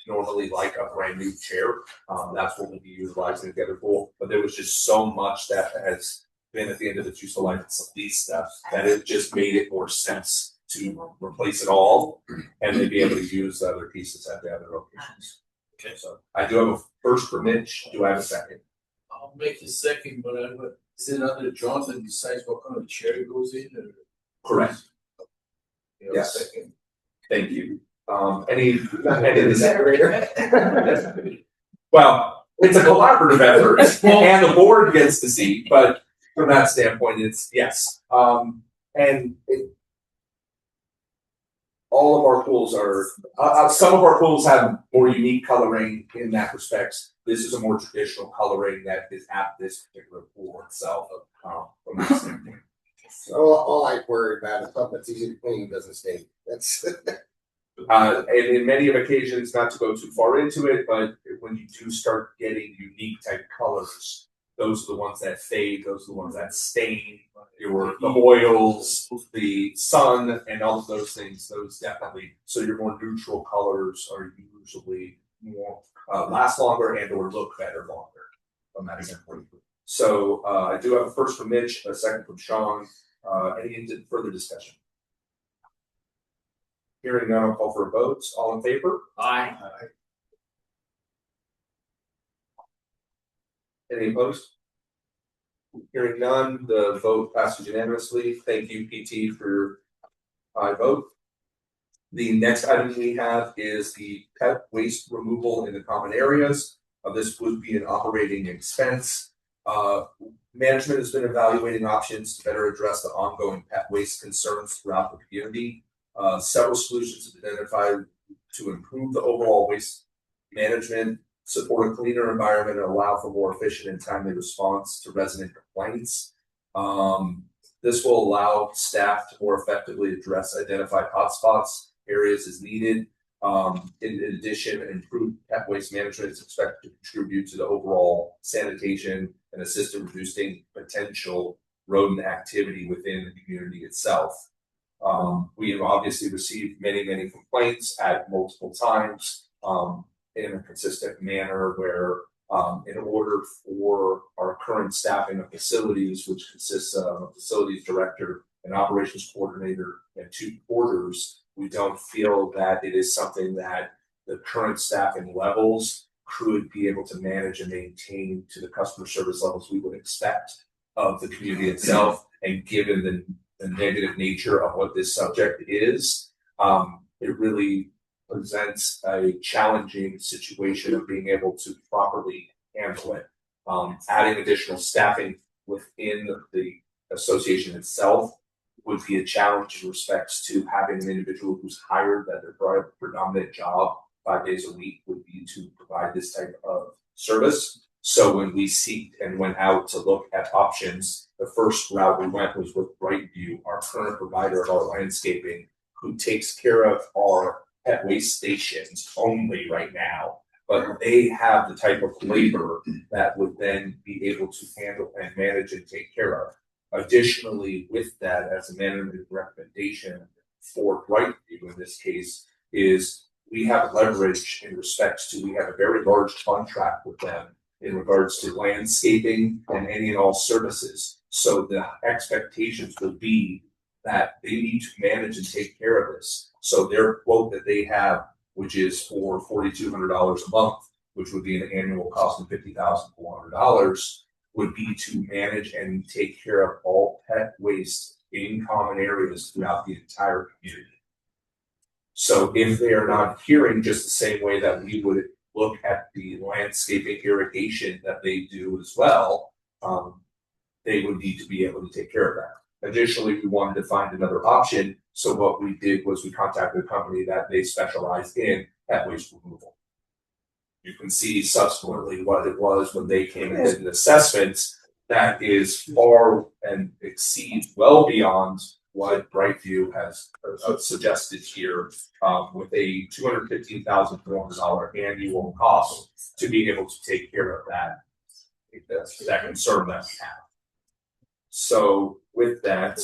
normally like a brand new chair. That's what we'll be utilizing together for. But there was just so much that has been at the end of its useful life, some of these stuff, that it just made it more sense to replace it all and then be able to use the other pieces at the other locations. Okay, so I do have a first for Mitch. Do I have a second? I'll make a second, but is it under John that decides what kind of chair it goes in? Or? Correct. Yes. Second. Thank you. Any well, it's a collaborative effort, and the board gets to see, but from that standpoint, it's yes. All of our pools are, some of our pools have more unique coloring in that respect. This is a more traditional coloring that is at this particular pool itself. From that standpoint. So all I worry about is something that's easy to clean doesn't stink. That's and in many of occasions, not to go too far into it, but when you do start getting unique type colors, those are the ones that fade, those are the ones that stain. The oils, the sun, and all of those things, those definitely, so your more neutral colors are usually more, last longer and or look better longer from that standpoint. So, I do have a first from Mitch, a second from Sean, any further discussion? Hearing none, I'll call for a vote, all in favor? Aye. Any opposed? Hearing none, the vote passes unanimously. Thank you, PT, for your vote. The next item we have is the pet waste removal in the common areas. This would be an operating expense. Management has been evaluating options to better address the ongoing pet waste concerns throughout the community. Several solutions have been identified to improve the overall waste management, support a cleaner environment, and allow for more efficient and timely response to resident complaints. This will allow staff to more effectively address identified hotspots areas as needed. In addition, improved pet waste management is expected to contribute to the overall sanitation and assist in reducing potential rodent activity within the community itself. We have obviously received many complaints at multiple times in a consistent manner where in order for our current staffing of facilities, which consists of a facilities director, an operations coordinator, and 2 porters, we don't feel that it is something that the current staffing levels could be able to manage and maintain to the customer service levels we would expect of the community itself. And given the negative nature of what this subject is, it really presents a challenging situation of being able to properly handle it. Adding additional staffing within the association itself would be a challenge in respects to having an individual who's hired that their predominant job 5 days a week would be to provide this type of service. So when we seeked and went out to look at options, the first route we went was with Brightview, our current provider of our landscaping, who takes care of our pet waste stations only right now. But they have the type of labor that would then be able to handle and manage and take care of. Additionally, with that, as a management recommendation for Brightview in this case, is we have leverage in respects to, we have a very large contract with them in regards to landscaping and any and all services. So the expectations will be that they need to manage and take care of this. So their quote that they have, which is for $4,200 a month, which would be an annual cost of $50,400, would be to manage and take care of all pet waste in common areas throughout the entire community. So if they are not adhering just the same way that we would look at the landscaping irrigation that they do as well, they would need to be able to take care of that. Additionally, we wanted to find another option. So what we did was we contacted a company that they specialized in pet waste removal. You can see subsequently what it was when they came and did an assessment that is far and exceeds well beyond what Brightview has suggested here, with a $215,400 annual cost to be able to take care of that concern that we have. So with that,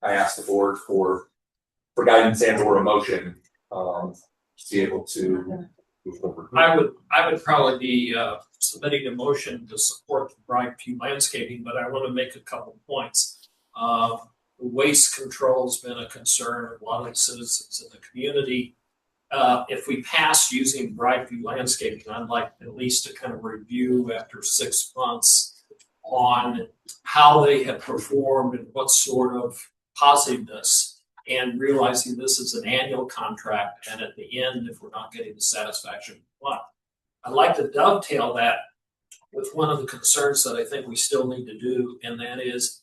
I asked the board for guidance and or a motion to be able to move forward. I would probably be submitting a motion to support the Brightview landscaping, but I want to make a couple of points. Waste control has been a concern of a lot of the citizens in the community. If we pass using Brightview landscaping, I'd like at least to kind of review after 6 months on how they have performed and what sort of positiveness, and realizing this is an annual contract, and at the end, if we're not getting the satisfaction we want. I'd like to dovetail that with one of the concerns that I think we still need to do, and that is,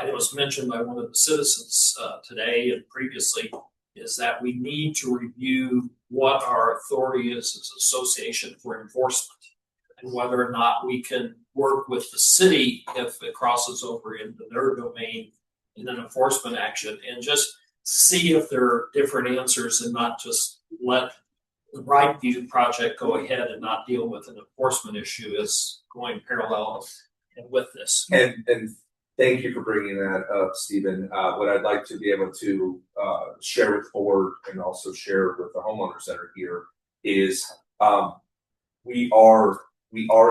it was mentioned by one of the citizens today and previously, is that we need to review what our authority is as an association for enforcement, and whether or not we can work with the city if it crosses over into their domain in an enforcement action, and just see if there are different answers and not just let the Brightview project go ahead and not deal with an enforcement issue is going parallel with this. And thank you for bringing that up, Stephen. What I'd like to be able to share with the board and also share with the homeowners that are here is we are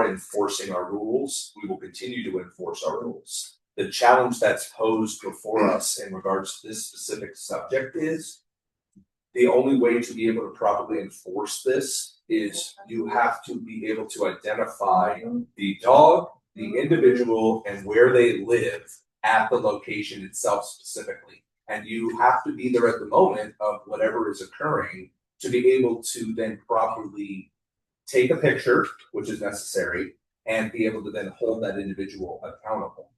enforcing our rules. We will continue to enforce our rules. The challenge that's posed before us in regards to this specific subject is the only way to be able to properly enforce this is you have to be able to identify the dog, the individual, and where they live at the location itself specifically. And you have to be there at the moment of whatever is occurring to be able to then properly take a picture, which is necessary, and be able to then hold that individual accountable.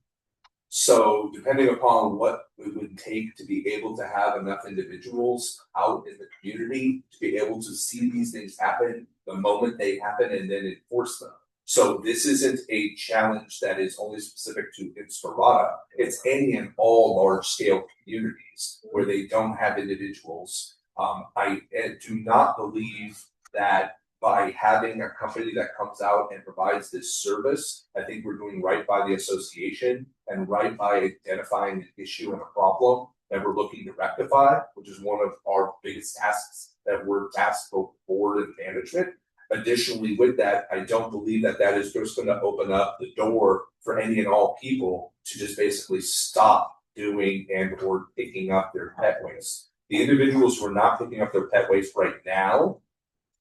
So depending upon what it would take to be able to have enough individuals out in the community to be able to see these things happen the moment they happen and then enforce them. So this isn't a challenge that is only specific to Inspirata. It's any and all large scale communities where they don't have individuals. I do not believe that by having a company that comes out and provides this service, I think we're doing right by the association and right by identifying an issue and a problem that we're looking to rectify, which is one of our biggest tasks that we're tasked both board and management. Additionally, with that, I don't believe that that is just going to open up the door for any and all people to just basically stop doing and or picking up their pet waste. The individuals who are not picking up their pet waste right now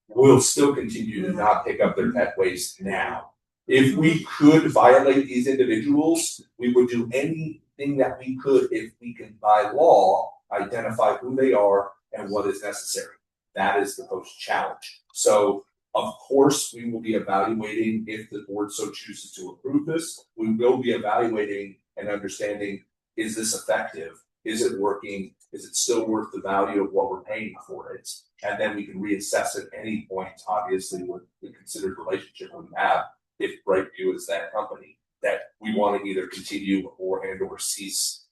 will still continue to not pick up their pet waste now. If we could violate these individuals, we would do anything that we could if we can, by law, identify who they are and what is necessary. That is the post challenge. So, of course, we will be evaluating if the board so chooses to approve this. We will be evaluating and understanding, is this effective? Is it working? Is it still worth the value of what we're paying for it? And then we can reassess at any point, obviously, with the considered relationship we have, if Brightview is that company that we want to either continue or cease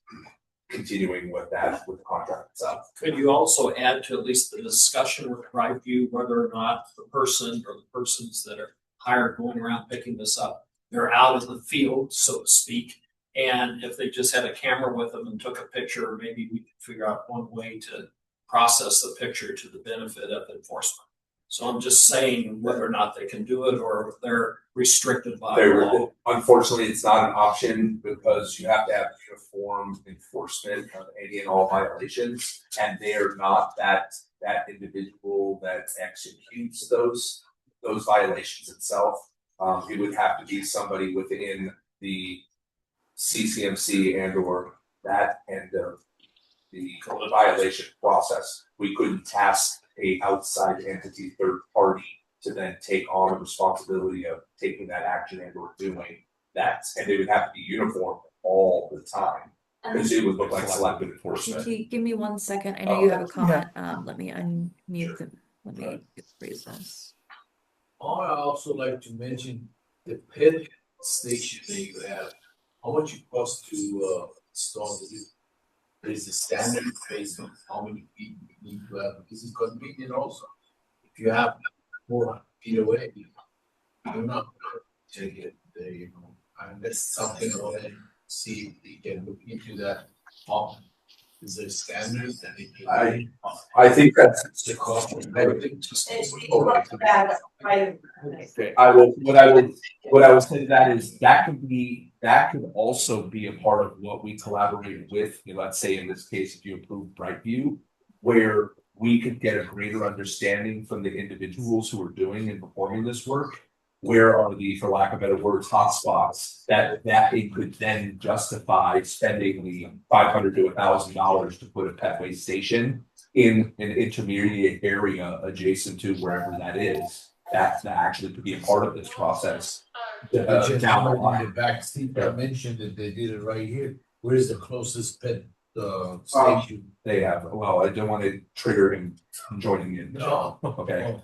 continuing with that, with the contract itself. Could you also add to at least the discussion with Brightview whether or not the person or the persons that are hired going around picking this up, they're out in the field, so to speak, and if they just had a camera with them and took a picture, maybe we could figure out one way to process the picture to the benefit of enforcement. So I'm just saying whether or not they can do it or if they're restricted by law. Unfortunately, it's not an option because you have to have uniform enforcement of any and all violations, and they are not that individual that executes those violations itself. It would have to be somebody within the CCMC and or that end of the violation process. We couldn't task a outside entity, third party, to then take on the responsibility of taking that action and or doing that. And they would have to be uniform all the time because it would look like selective enforcement. Give me 1 second. I know you have a comment. Let me unmute them. Let me raise this. I also like to mention the pet station that you have. How much it costs to install it? There's a standard based on how many feet you need to have, because it's convenient also. If you have 400 feet away, you're not take it there, you know. And that's something I want to see if we can look into that. Is there standards that they can? I think that's the cost of everything. Okay, I will. What I will say to that is that could also be a part of what we collaborate with. Let's say in this case, if you approve Brightview, where we could get a greater understanding from the individuals who are doing and performing this work. Where are the, for lack of better words, hotspots that it could then justify spending the $500 to $1,000 to put a pet waste station in an intermediate area adjacent to wherever that is. That actually could be a part of this process. Down the line. The back seat, I mentioned that they did it right here. Where is the closest pet station? They have. Well, I don't want to trigger him joining in. No. Okay.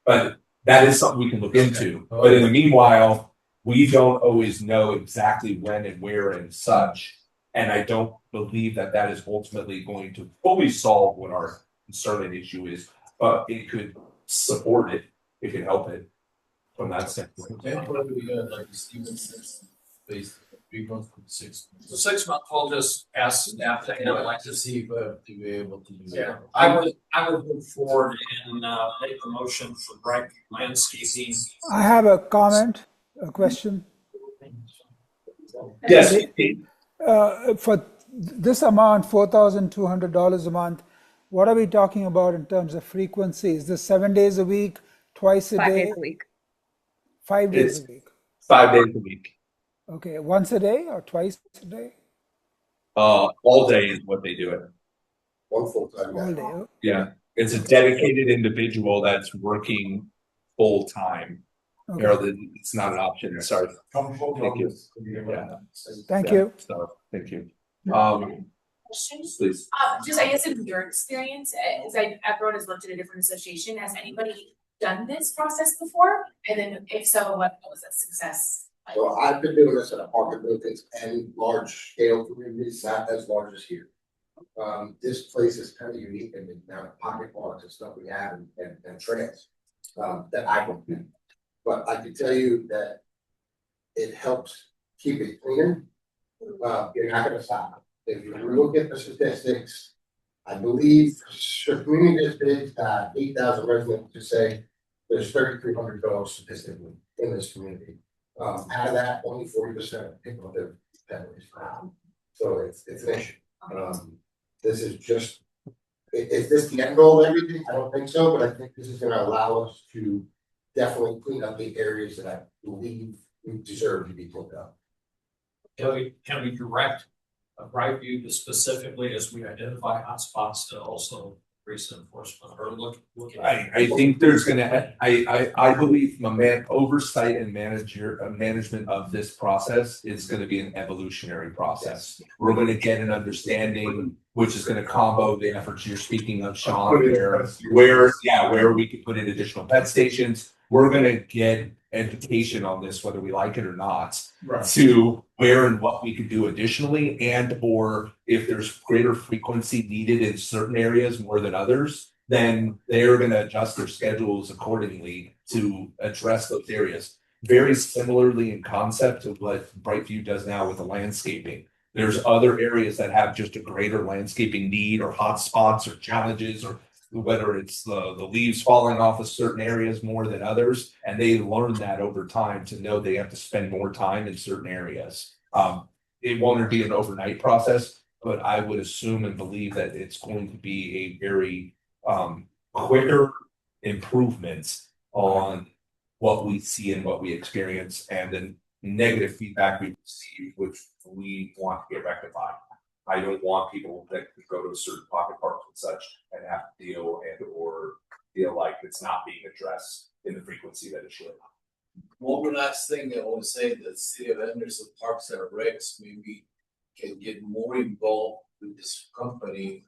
But that is something we can look into. But in the meanwhile, we don't always know exactly when and where and such. And I don't believe that is ultimately going to fully solve what our concern and issue is. But it could support it, if you can help it from that standpoint. Like Stevenson, based 3 months from 6 months. The 6 month, we'll just ask staff to handle it. Like to see if to be able to use it. Yeah, I would move forward and make a motion for Bright Landscaping. I have a comment, a question. Yes. For this amount, $4,200 a month, what are we talking about in terms of frequency? Is this 7 days a week, twice a 5 day? days a week. 5 days It's a week. 5 days a week. Okay, once a day or twice a day? All day is what they do it. One full time All guy. day. Yeah, it's a dedicated individual that's working full time. Okay. Harold, it's not an option. Sorry. Thank you. Yeah. Thank Yeah, you. So, thank you. Questions? Please. Just I guess in your experience, as everyone has worked in a different association, has anybody done this process before? And then if so, what was that success? Like? So I've been doing this at apartment buildings and large scale communities, not as large as here. This place is kind of unique in the amount of pocket parks and stuff we have and trails that I don't do. But I can tell you that it helps keep it cleaner. You're not gonna stop. If you look at the statistics, I believe a community this big, 8,000 residents, to say there's 3,300 dogs statistically in this community. Out of that, only 40% pick up their families. So it's an issue. This is just, is this the end goal of everything? I don't think so, but I think this is gonna allow us to definitely clean up the areas that I believe we deserve to be cleaned up. Can we direct Brightview to specifically, as we identify hotspots, to also increase enforcement or look at? I think there's gonna, I believe oversight and management of this process is gonna be an evolutionary process. We're gonna get an understanding, which is gonna combo the efforts you're speaking of, Sean, where we could put in additional pet stations. We're gonna get education on this, whether we like it or not, to where and what we could do additionally, and or if there's greater frequency needed in certain areas more than others, then they're gonna adjust their schedules accordingly to address those areas. Very similarly in concept to what Brightview does now with the landscaping. There's other areas that have just a greater landscaping need or hotspots or challenges, or whether it's the leaves falling off of certain areas more than others, and they learn that over time to know they have to spend more time in certain areas. It won't be an overnight process, but I would assume and believe that it's going to be a very quicker improvement on what we see and what we experience, and then negative feedback we receive, which we want to get rectified. I don't want people that go to a certain pocket parks and such and have to deal and or feel like it's not being addressed in the frequency that it should. One last thing I want to say, that the City of Henderson Parks and Recs maybe can get more involved with this company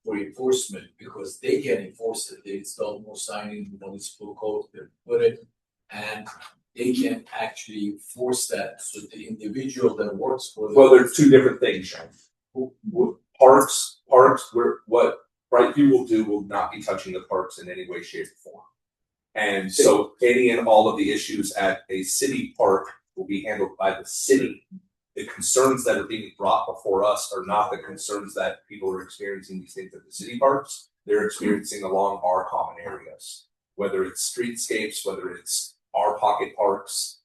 for enforcement, because they can enforce it. They install more signage in the municipal code, they put it, and they can actually force that. So the individual that works for them. Well, there's two different things, Sean. Parks, where what Brightview will do will not be touching the parks in any way, shape, or form. And so any and all of the issues at a city park will be handled by the city. The concerns that are being brought before us are not the concerns that people are experiencing these things at the city parks. They're experiencing along our common areas, whether it's streetscapes, whether it's our pocket parks,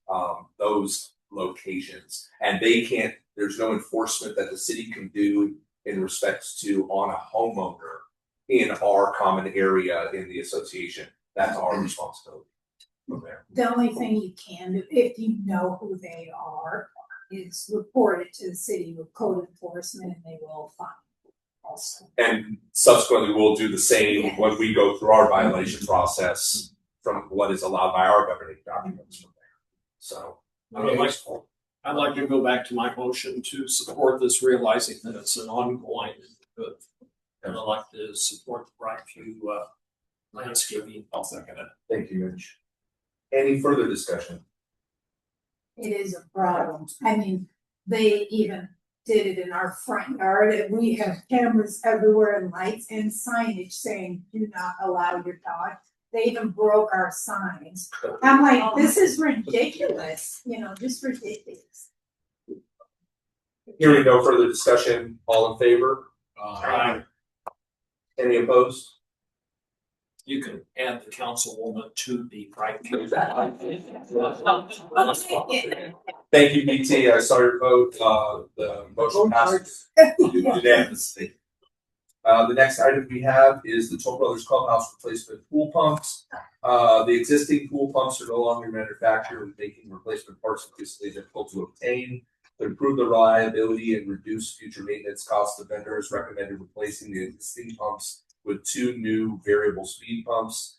those locations. And they can't, there's no enforcement that the city can do in respects to on a homeowner in our common area in the association. That's our responsibility from there. The only thing you can do, if you know who they are, is report it to the city with code enforcement, and they will fine also. And subsequently, we'll do the same when we go through our violation process from what is allowed by our governing documents from there. So, I'd like to go back to my motion to support this, realizing that it's an ongoing good. And I'd like to support the Brightview landscaping. I'll second it. Thank you, Mitch. Any further discussion? It is a problem. I mean, they even did it in our front yard, and we have cameras everywhere and lights and signage saying, do not allow your dog they even broke our signs. I'm like, this is ridiculous, you know, just ridiculous. Hearing no further discussion, all in favor? Aye. Any opposed? You can add the councilwoman to the right. Thank you, BT. I saw your vote. The motion passes unanimously. The next item we have is the Toll Brothers Clubhouse replacement pool pumps. The existing pool pumps are no longer manufactured, making replacement parts increasingly difficult to obtain. To improve the reliability and reduce future maintenance costs, the vendors recommended replacing the existing pumps with 2 new variable speed pumps.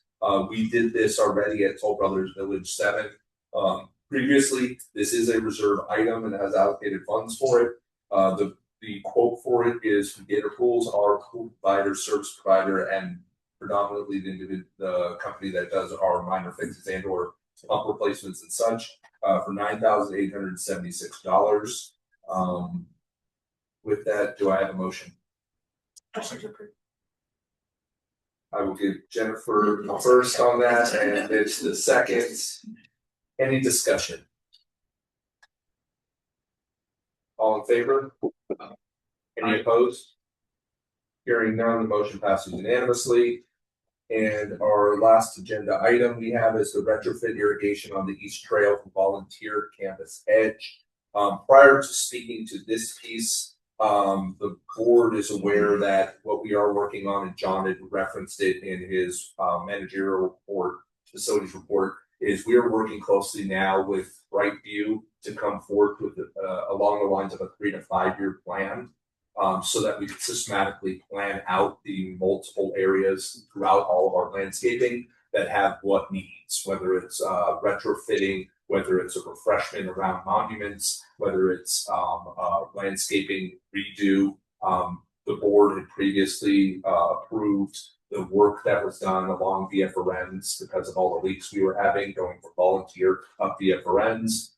We did this already at Toll Brothers Village 7. Previously, this is a reserve item and has allocated funds for it. The quote for it is from Gator Pools, our pool provider, service provider, and predominantly the company that does our minor fixes and or pump replacements and such, for $9,876. With that, do I have a motion? I will give Jennifer the first on that, and it's the second. Any discussion? All in favor? Any opposed? Hearing none, the motion passes unanimously. And our last agenda item we have is the retrofit irrigation on the East Trail from Volunteer Campus Edge. Prior to speaking to this piece, the board is aware that what we are working on, and John had referenced it in his managerial report, facilities report, is we are working closely now with Brightview to come forward with along the lines of a 3 to 5 year plan, so that we can systematically plan out the multiple areas throughout all of our landscaping that have what needs, whether it's retrofitting, whether it's a refreshment around monuments, whether it's landscaping redo. The board had previously approved the work that was done along VFRNs because of all the leaks we were having going from Volunteer up VFRNs.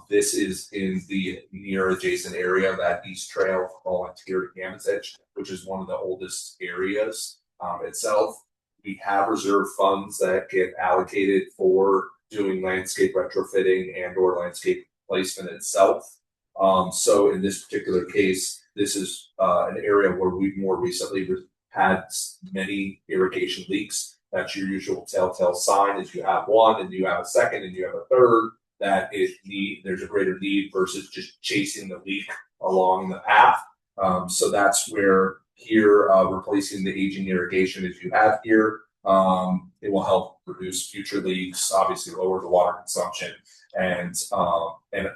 This is in the near adjacent area, that East Trail Volunteer to Campus Edge, which is one of the oldest areas itself. We have reserve funds that get allocated for doing landscape retrofitting and or landscape placement itself. So in this particular case, this is an area where we've more recently had many irrigation leaks. That's your usual telltale sign, is you have one and you have a second and you have a third, that there's a greater need versus just chasing the leak along the path. So that's where here, replacing the aging irrigation as you have here, it will help reduce future leaks, obviously lower the water consumption, and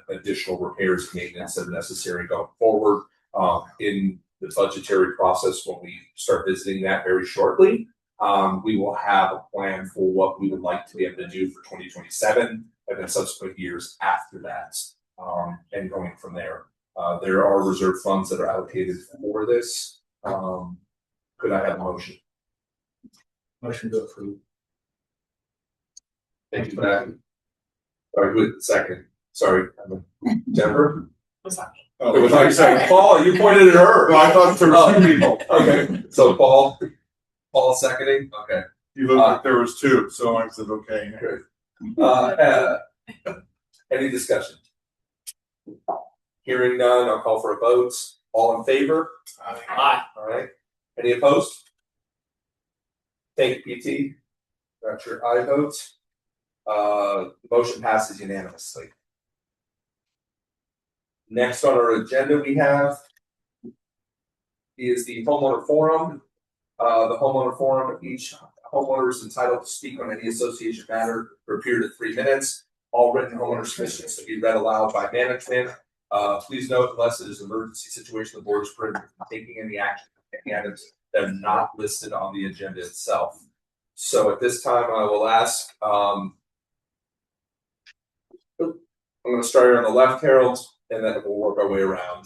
additional repairs and maintenance that are necessary going forward. In the budgetary process, when we start visiting that very shortly, we will have a plan for what we would like to be able to do for 2027 and then subsequent years after that, and going from there. There are reserve funds that are allocated for this. Could I have a motion? Motion to approve. Thank you for that. Sorry, who was the second? Sorry, Jennifer? Oh, It was like saying, Paul, you pointed at her. No, I thought there were 2 people. Okay, so Paul seconding, okay. You looked like there was 2, so I said, okay. Any discussion? Hearing none, I'll call for a vote. All in favor? Aye. All right. Any opposed? Thank you, PT. That's your aye vote. The motion passes unanimously. Next on our agenda we have is the homeowner forum. The homeowner forum, each homeowner is entitled to speak on any association matter for a period of 3 minutes. All written homeowner submissions to be read aloud by management. Please note, unless it is an emergency situation, the board is prohibited from taking any action on any items that are not listed on the agenda itself. So at this time, I will ask, I'm going to start here on the left, Harold, and then we'll work our way around.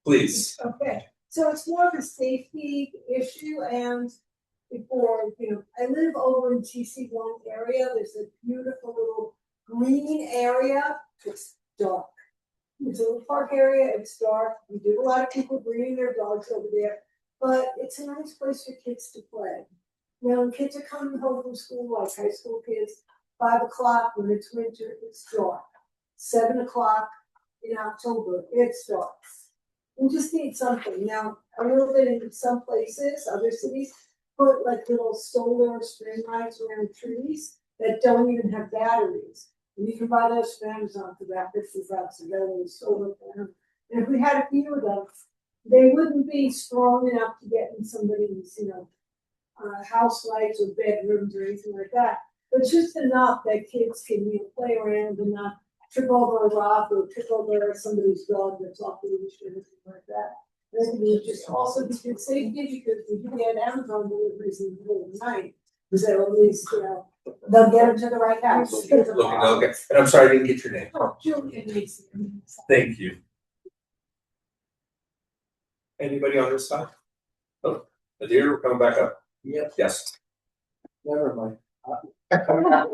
Please. Okay, so it's more of a safety issue, and before, I live over in TC1 area. There's a beautiful little green area. It's dark. It's a little park area. It's dark. We do a lot of people bringing their dogs over there, but it's a nice place for kids to play. Now, kids are coming home from school, like high school kids, 5 o'clock when it's winter, it's dark. 7 o'clock in October, it starts. We just need something. Now, I know that in some places, other cities, put like little solar string lights around trees that don't even have batteries. And you can buy those from Amazon for about $50 a go, solar panel. And if we had a few of them, they wouldn't be strong enough to get in somebody's, house lights or bedrooms or anything like that. But just enough that kids can, play around and not trip over a rock or trip over somebody's dog that's off the leash or anything like that. And it would just also be good safety because we do get Amazon deliveries in the middle of the night. So at least, they'll get them to the right house. Okay, and I'm sorry I didn't get your name. Oh, Julian Mason. Thank you. Anybody on this side? Oh, Nadir, we're coming back up. Yep. Yes. Never mind.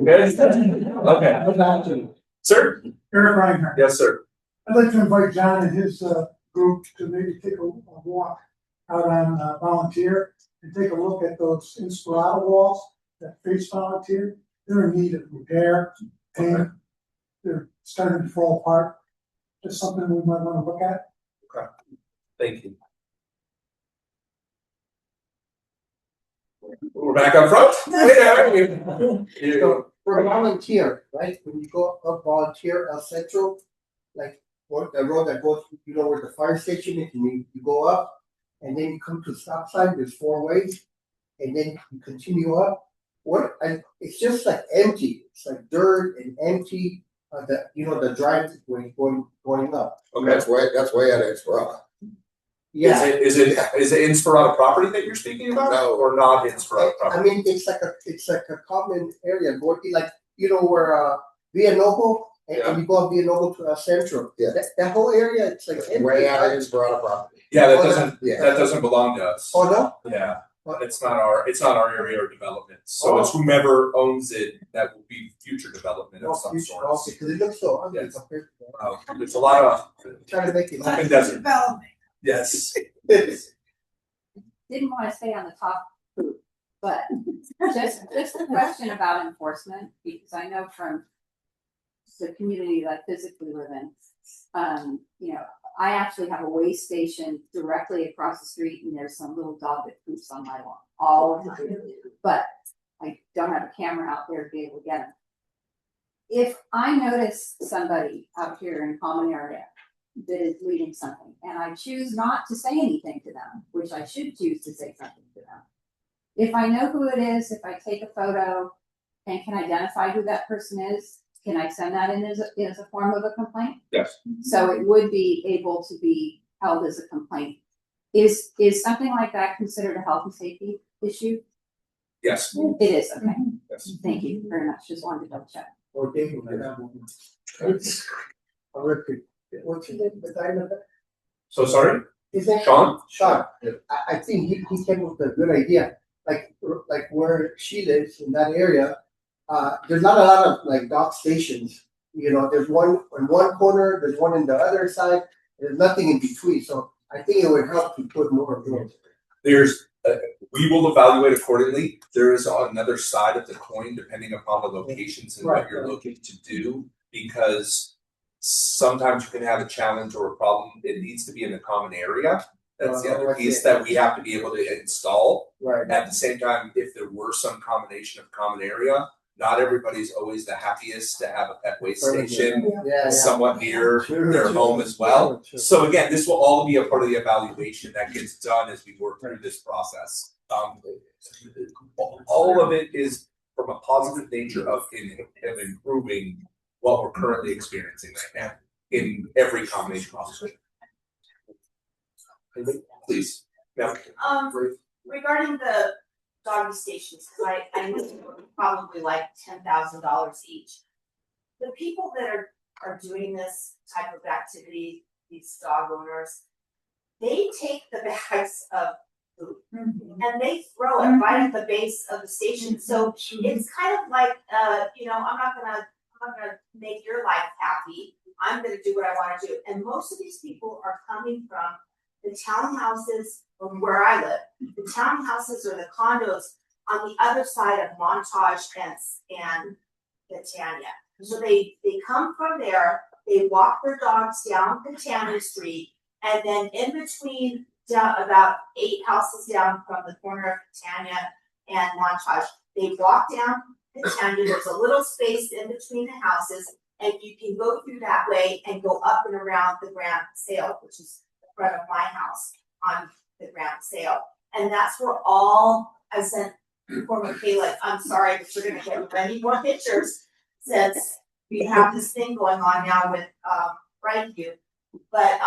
Good. Okay. Sir? Eric Reinhardt. Yes, sir. I'd like to invite John and his group to maybe take a walk out on Volunteer and take a look at those Inspirata walls that face Volunteer. They're in need of repair, and they're starting to fall apart. Just something we might want to look at. Okay. Thank you. We're back up front. So for Volunteer, right? When you go up Volunteer, El Centro, like what the road that goes, where the fire station is, and you go up, and then you come to the stop sign. There's 4 ways, and then you continue up. It's just like empty. It's like dirt and empty. The drive going up. Okay, that's way out of Inspirata. Yeah. Is it Inspirata property that you're speaking about? No. Or not Inspirata property? I mean, it's like a common area, going like where Villanovo and you go up Villanovo to El Centro. Yeah. That whole area, it's like empty. Way out of Inspirata property. Yeah, that doesn't belong to us. Oh no? Yeah. It's not our area or development. So it's whomever owns it that will be future development of some sort. Okay, because it looks so ugly Yes. compared to There's a lot of trying to make it. open desert. Yes. Didn't want to stay on the top, but just a question about enforcement, because I know from the community that I physically live in, I actually have a weigh station directly across the street, and there's some little dog that poops on my lawn all the time. But I don't have a camera out there to be able to get them. If I notice somebody out here in common area that is leaving something, and I choose not to say anything to them, which I should choose to say something to them. If I know who it is, if I take a photo and can identify who that person is, can I send that in as a form of a complaint? Yes. So it would be able to be held as a complaint. Is something like that considered a health and safety issue? Yes. It is, okay. Yes. Thank you very much. Just wanted to double check. Or David, it's horrific. What's his name? The guy in the. So sorry? His name? Sean? Sean. I think he came up with a good idea. Like where she lives in that area, there's not a lot of like dock stations. There's one in one corner, there's one in the other side, there's nothing in between. So I think it would help to put more of those. We will evaluate accordingly. There is another side of the coin depending upon the locations and what you're looking to do, because sometimes you can have a challenge or a problem. It needs to be in a common area. That's the other piece that we have to be able to install. Right. At the same time, if there were some combination of common area, not everybody's always the happiest to have a pet waste station somewhat near their home as well. So again, this will all be a part of the evaluation that gets done as we work through this process. All of it is from a positive nature of improving what we're currently experiencing right now in every combination process. Please. Yeah. Regarding the doggy stations, because I know they're probably like $10,000 each. The people that are doing this type of activity, these dog owners, they take the bags of food and they throw it right at the base of the station. So it's kind of like, I'm not gonna make your life happy. I'm gonna do what I want to do. And most of these people are coming from the townhouses from where I live, the townhouses or the condos on the other side of Montage and Catania. So they come from there, they walk their dogs down Catania Street, and then in between, down about 8 houses down from the corner of Catania and Montage, they walk down Catania, there's a little space in between the houses, and you can go through that way and go up and around the Grand Sale, which is the front of my house on the Grand Sale. And that's where I sent former Kayla, I'm sorry, but you're gonna get many more pictures since we have this thing going on now with Brightview. But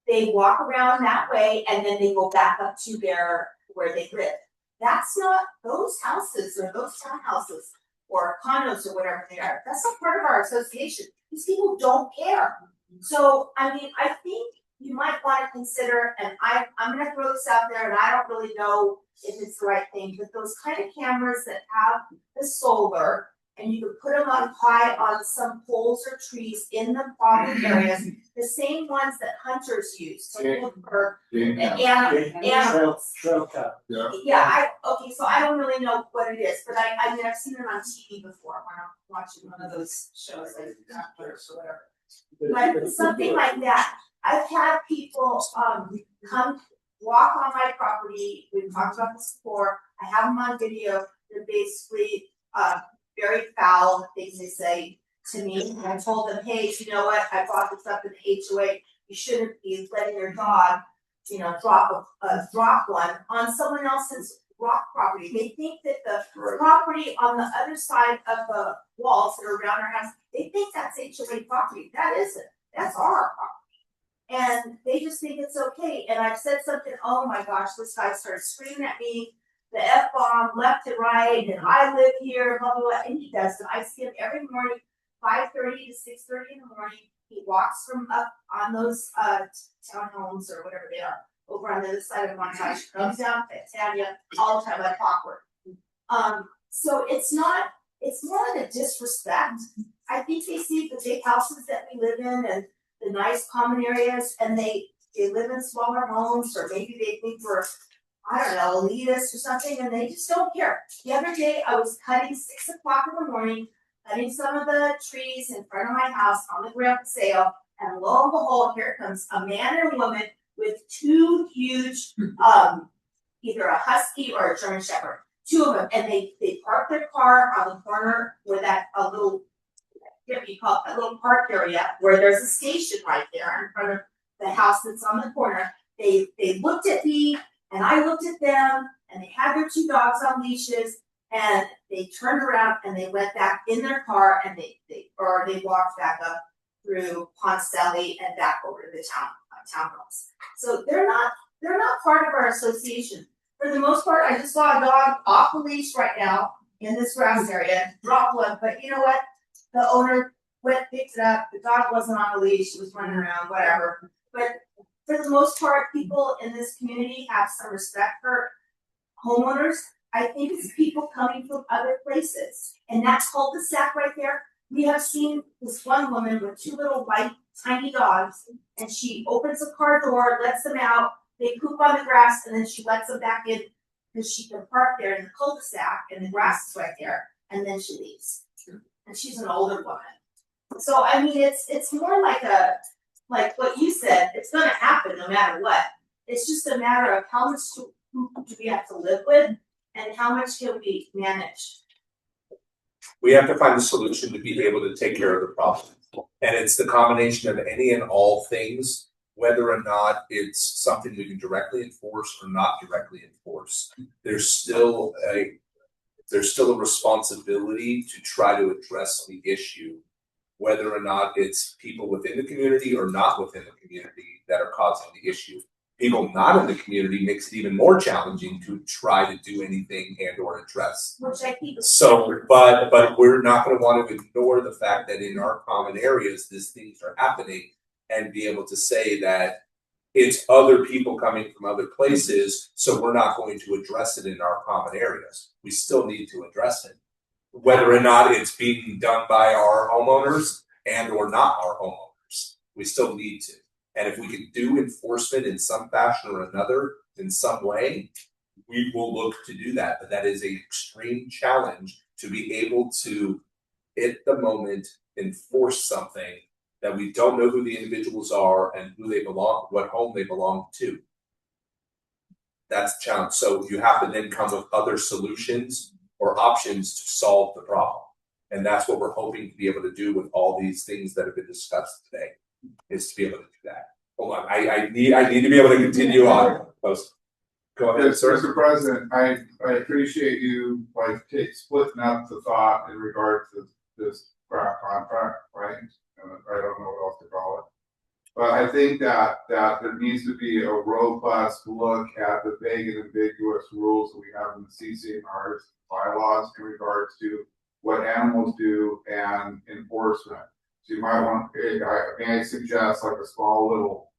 they walk around that way and then they go back up to where they live. That's not those houses or those townhouses or condos or whatever they are. That's not part of our association. These people don't care. So I mean, I think you might want to consider, and I'm gonna throw this out there, and I don't really know if it's the right thing, but those kind of cameras that have the solar, and you could put them up high on some poles or trees in the problem areas, the same ones that hunters use to look for animals. Yeah, okay, so I don't really know what it is, but I mean, I've seen it on TV before when I'm watching one of those shows like Hunters or whatever. But something like that. I've had people come walk on my property. We've talked about this before. I have them on video. They're basically very foul things they say to me. And I told them, hey, you know what? I brought this up in the HOA. You shouldn't be letting your dog, drop one on someone else's rock property. They think that the property on the other side of the walls that are around our house, they think that's HOA property. That isn't. That's our property. And they just think it's okay. And I've said something, oh my gosh, this guy started screaming at me, the F-bomb left and right, and I live here, blah, blah, blah. And he does. And I see him every morning, 5:30 to 6:30 in the morning. He walks from up on those townhomes or whatever they are, over on the other side of Montage, comes down Catania all the time like clockwork. So it's more like a disrespect. I think they see the big houses that we live in and the nice common areas, and they live in smaller homes, or maybe they think we're, I don't know, elitist or something, and they just don't care. The other day I was cutting 6 o'clock in the morning, cutting some of the trees in front of my house on the Grand Sale, and lo and behold, here comes a man and a woman with 2 huge, either a husky or a German Shepherd, 2 of them, and they park their car on the corner where a little park area where there's a station right there in front of the house that's on the corner. They looked at me and I looked at them, and they had their 2 dogs on leashes, and they turned around and they went back in their car, and they walked back up through Poncelli and back over to the townhouse. So they're not part of our association. For the most part, I just saw a dog off the leash right now in this grass area, dropped one, but you know what? The owner picked it up. The dog wasn't on a leash. It was running around, whatever. But for the most part, people in this community have some respect for homeowners. I think it's people coming from other places. And that cul-de-sac right there, we have seen this one woman with 2 little white tiny dogs, and she opens the car door, lets them out, they poop on the grass, and then she lets them back in because she can park there in the cul-de-sac, and the grass is right there, and then she leaves. And she's an older woman. So I mean, it's more like what you said. It's going to happen no matter what. It's just a matter of how much do we have to live with, and how much can we manage. We have to find a solution to be able to take care of the problem, and it's the combination of any and all things, whether or not it's something we can directly enforce or not directly enforce. There's still a responsibility to try to address the issue, whether or not it's people within the community or not within the community that are causing the issue. People not in the community makes it even more challenging to try to do anything and or address. Which I think. So, but we're not going to want to ignore the fact that in our common areas, these things are happening, and be able to say that it's other people coming from other places, so we're not going to address it in our common areas. We still need to address it, whether or not it's being done by our homeowners and or not our homeowners. We still need to. And if we can do enforcement in some fashion or another, in some way, we will look to do that, but that is an extreme challenge to be able to, at the moment, enforce something that we don't know who the individuals are and who they belong, what home they belong to. That's the challenge. So you have to then come with other solutions or options to solve the problem. And that's what we're hoping to be able to do with all these things that have been discussed today, is to be able to do that. Hold on, I need to be able to continue on. Go ahead, Yes, sir. Mr. President, I appreciate you splitting up the thought in regard to this craft contract, right? I don't know what else to call it. But I think that there needs to be a robust look at the vague and ambiguous rules that we have in the CCNR's bylaws in regards to what animals do and enforcement. So you might want, may I suggest like a small little,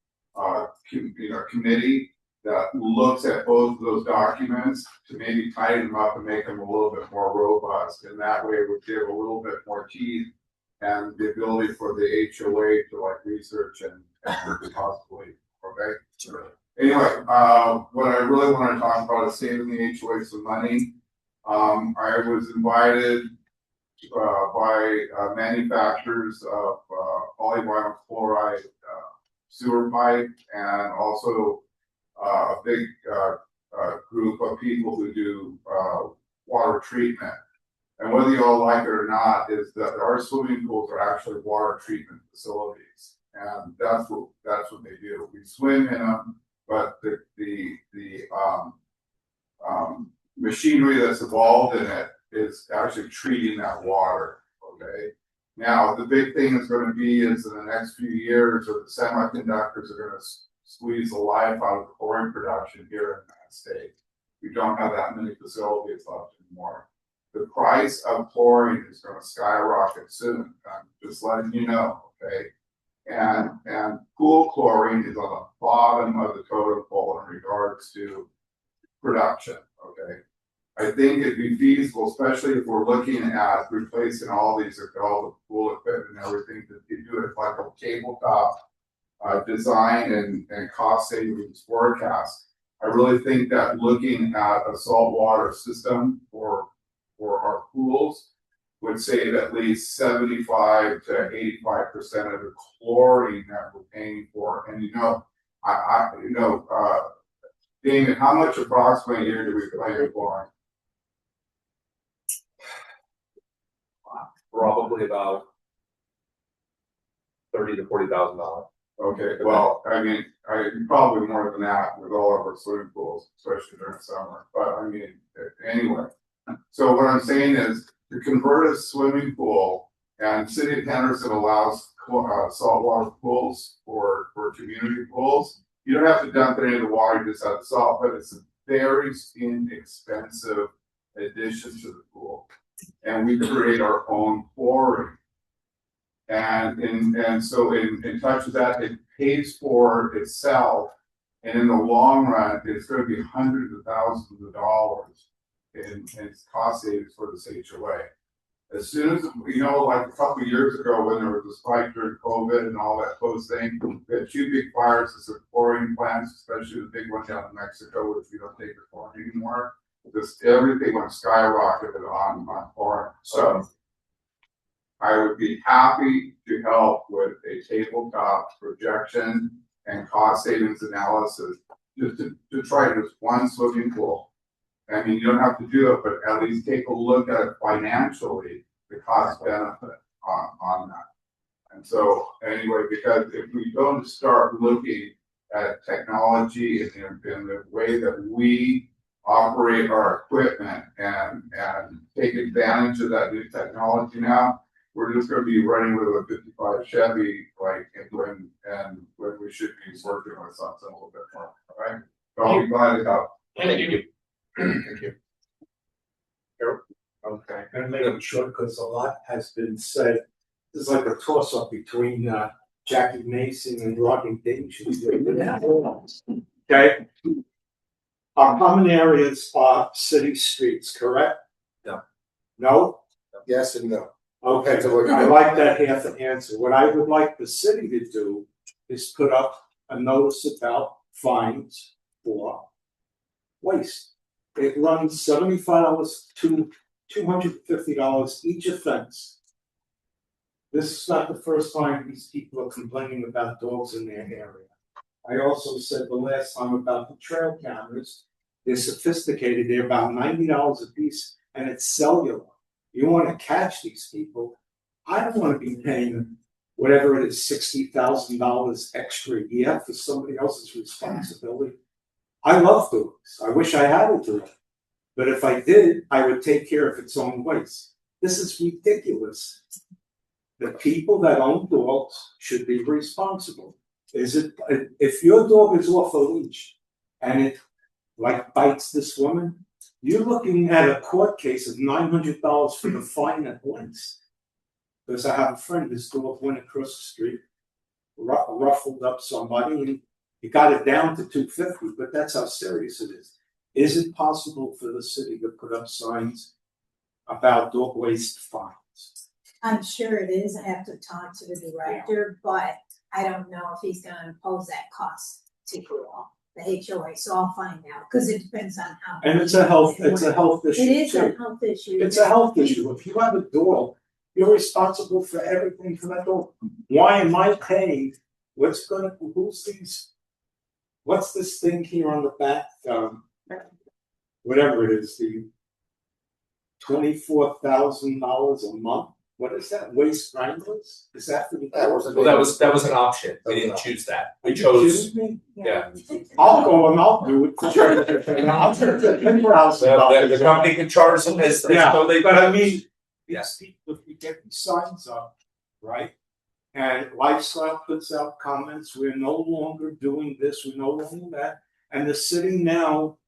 committee that looks at both of those documents to maybe tighten them up and make them a little bit more robust. And that way it would give a little bit more teeth and the ability for the HOA to like research and possibly, okay? Sure. Anyway, what I really want to talk about is saving the HOA some money. I was invited by manufacturers of polyvinyl chloride sewer pipe and also a big group of people who do water treatment. And whether you all like it or not, is that our swimming pools are actually water treatment facilities, and that's what they do. We swim in them, but the machinery that's involved in it is actually treating that water. Okay. Now the big thing is going to be is in the next few years, or the semiconductors are going to squeeze the life out of the chlorine production here in the United States. We don't have that many facilities left anymore. The price of chlorine is going to skyrocket soon. I'm just letting you know, okay? And pool chlorine is on the bottom of the totem pole in regards to production, okay? I think it'd be feasible, especially if we're looking at replacing all the pool equipment and everything, to do it like a tabletop design and cost savings forecast. I really think that looking at a saltwater system for our pools would save at least 75 to 85% of the chlorine that we're paying for. And Damon, how much approximately a year do we pay in chlorine? Probably about $30,000 to $40,000. Okay, well, I mean, probably more than that with all of our swimming pools, especially during summer. But I mean, anyway. So what I'm saying is, to convert a swimming pool, and the city of Henderson allows saltwater pools for community pools. You don't have to dump any of the water, you just have salt, but it's a very inexpensive addition to the pool. And we create our own chlorine. And so in touch with that, it pays for itself. And in the long run, it's going to be hundreds of thousands of dollars in cost savings for this HOA. As soon as, like a couple of years ago when there was a spike during COVID and all that close thing, we had two big fires at some chlorine plants, especially the big one down in Mexico, which we don't take the chlorine anymore. Just everything went skyrocketed on chlorine. So I would be happy to help with a tabletop projection and cost savings analysis just to try just one swimming pool. I mean, you don't have to do it, but at least take a look at it financially, the cost benefit on that. And so anyway, because if we don't start looking at technology and the way that we operate our equipment and take advantage of that new technology now, we're just going to be running with a 55 Chevy, when we should be working with something a little bit more. All right. So I'll be glad to help. Thank you. Thank you. Okay, I'm gonna make it short because a lot has been said. There's like a toss up between Jackie Mason and Rodney Dangerous. Okay. Our common areas are city streets, correct? No. No? Yes and no. Okay, I like that half an answer. What I would like the city to do is put up a notice about fines for waste. It runs $75 to $250 each offense. This is not the first time these people are complaining about dogs in their area. I also said the last time about the trail cameras. They're sophisticated, they're about $90 a piece, and it's cellular. You wanna catch these people, I don't wanna be paying whatever it is, $60,000 extra a year for somebody else's responsibility. I love dogs, I wish I had a dog, but if I did, I would take care of its own waste. This is ridiculous. The people that own dogs should be responsible. If your dog is off a leash and it like bites this woman, you're looking at a court case of $900 for the fine at once. Because I have a friend, his dog went across the street, ruffled up somebody, and he got it down to $250, but that's how serious it is. Is it possible for the city to put up signs about dog waste fines? I'm sure it is. I have to talk to the director, but I don't know if he's gonna impose that cost to you all, the HOA, so I'll find out, because it depends on how. And it's a health issue. It is a too. health issue. It's a health issue. If you have a dog, you're responsible for everything for that dog. Why am I paying? What's this thing here on the back? Whatever it is, the $24,000 a month. What is that? Waste wranglers? Is that for the? Well, that was an option. We didn't choose that. We chose. Yeah. I'll go and I'll do it. I'll turn it to The company can charge them as totally. But I mean, yes, people, if we get these signs up, right? And Lifestyle puts out comments, we're no longer doing this, we're no longer that. And the city now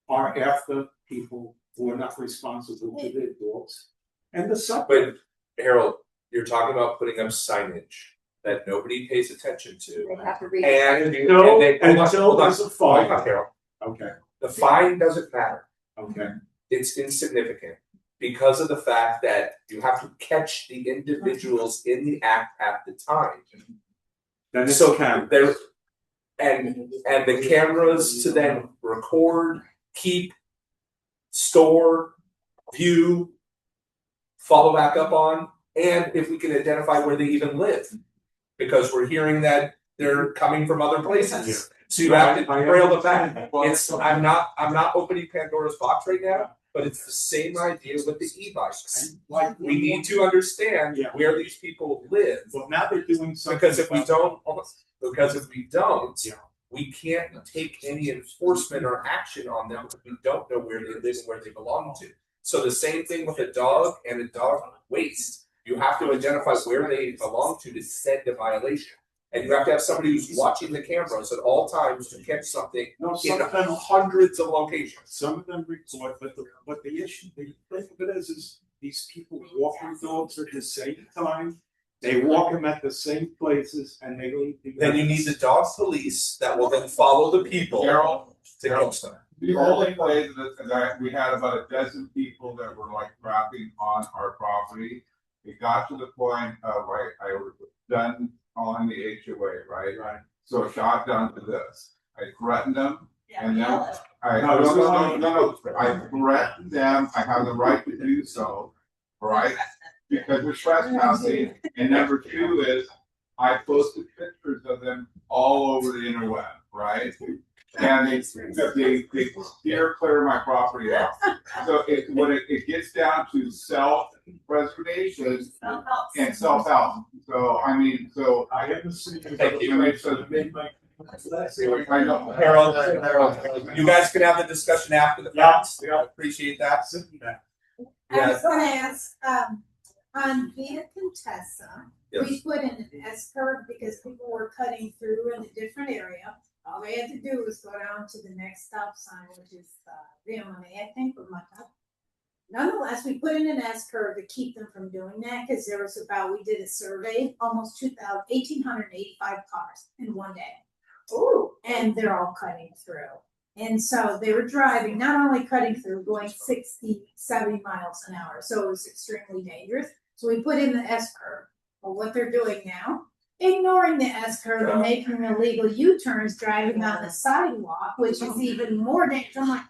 are after people who are not responsible for their dogs. And the suburb. But Harold, you're talking about putting up signage that nobody pays attention to. They have to read. Until there's a fine. Hold on, Harold. Okay. The fine doesn't matter. Okay. It's insignificant because of the fact that you have to catch the individuals in the act at the time. Then it's so cameras. there, and the cameras to then record, keep, store, view, follow back up on, and if we can identify where they even live, because we're hearing that they're coming from other places. So you have to trail the back. I'm not opening Pandora's box right now, but it's the same idea with the e-bikes. We need to understand where these people live. Well, now they're doing something. Because if we don't, we can't take any enforcement or action on them because we don't know where they live and where they belong to. So the same thing with a dog and a dog waste. You have to identify where they belong to send a violation. And you have to have somebody who's watching the cameras at all times to catch something in hundreds of locations. Some of them report, but the issue, the thing of it is these people walk their dogs at the same time. They walk them at the same places, and they leave. Then you need the dog police that will then follow the people to catch them. The only way that we had about a dozen people that were like trapping on our property, it got to the point of I was done calling the HOA, right? Right. So it got down to this. I threatened them, and then no. I threatened them. I have the right to do so, right? Because we're trespassing. And number two is I posted pictures of them all over the interweb, right? And they steer clear my property out. So when it gets down to self-preservation and self-help. So I mean, so I haven't seen. Thank you. Harold, you guys can have the discussion after the fact. Yeah. Appreciate that. I was gonna ask, on Via Contessa, we put in an S-curve because people were cutting through in a different area. All they had to do was go down to the next stop sign, which is VMA, I think, or Mata. Nonetheless, we put in an S-curve to keep them from doing that because there was we did a survey, almost 1,885 cars in one day. Ooh. And they're all cutting through. And so they were driving, not only cutting through, going 60, 70 miles an hour. So it was extremely dangerous. So we put in the S-curve. Well, what they're doing now ignoring the S curve and making illegal U-turns driving on the sidewalk, which is even more dangerous. I'm like,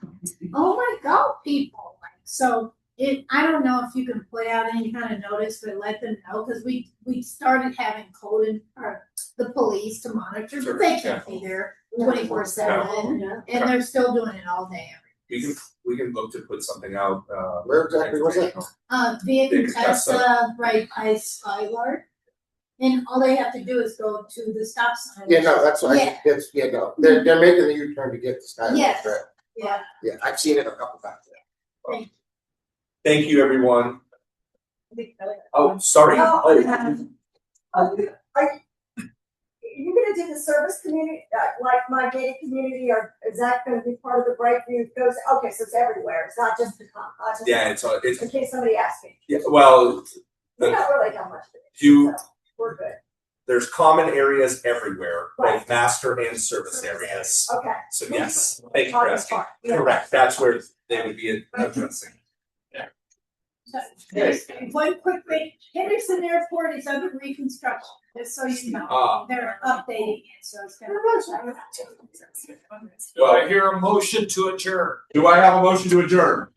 oh my God, people. So I don't know if you can put out any kind of notice, but let them know, because we started having the police to monitor, but they can't be there 24/7, and they're still doing it all day. We can look to put something out. Where exactly was it? Via Via Contessa, right by Skyward. And all they have to do is go to the stop sign. Yeah, no, that's why, Yeah. it's, yeah, no, they're making the U-turn to get to Skyway, Yes. right? Yeah. Yeah, I've seen it a couple times. Thank you, everyone. Oh, sorry. Are you gonna do the service community, like my gated community, or is that gonna be part of the Brightview goes, okay, so it's everywhere, it's not just the Yeah, it's in case somebody asks me. yeah. Well, We don't really know much of it, you so we're good. there's common areas everywhere, Right. both master and service areas. Okay. So yes, thank you for asking. Correct. That's where they would be addressing. There's one quick thing, Henderson Airport is under reconstruction, just so you know, they're updating it, so it's gonna. Do I hear a motion to adjourn? Do I have a motion to adjourn?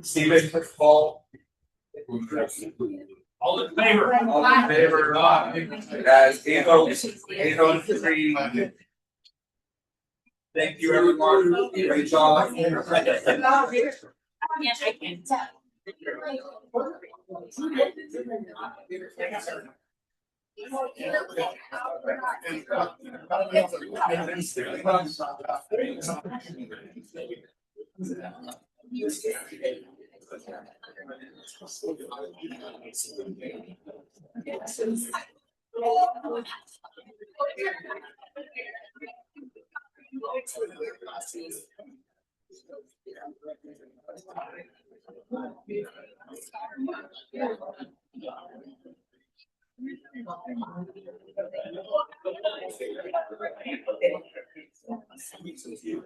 Stephen, Paul. All in favor? All in favor? Guys, 8:03. Thank you, everyone. Great job. Yes, I can. Thank you.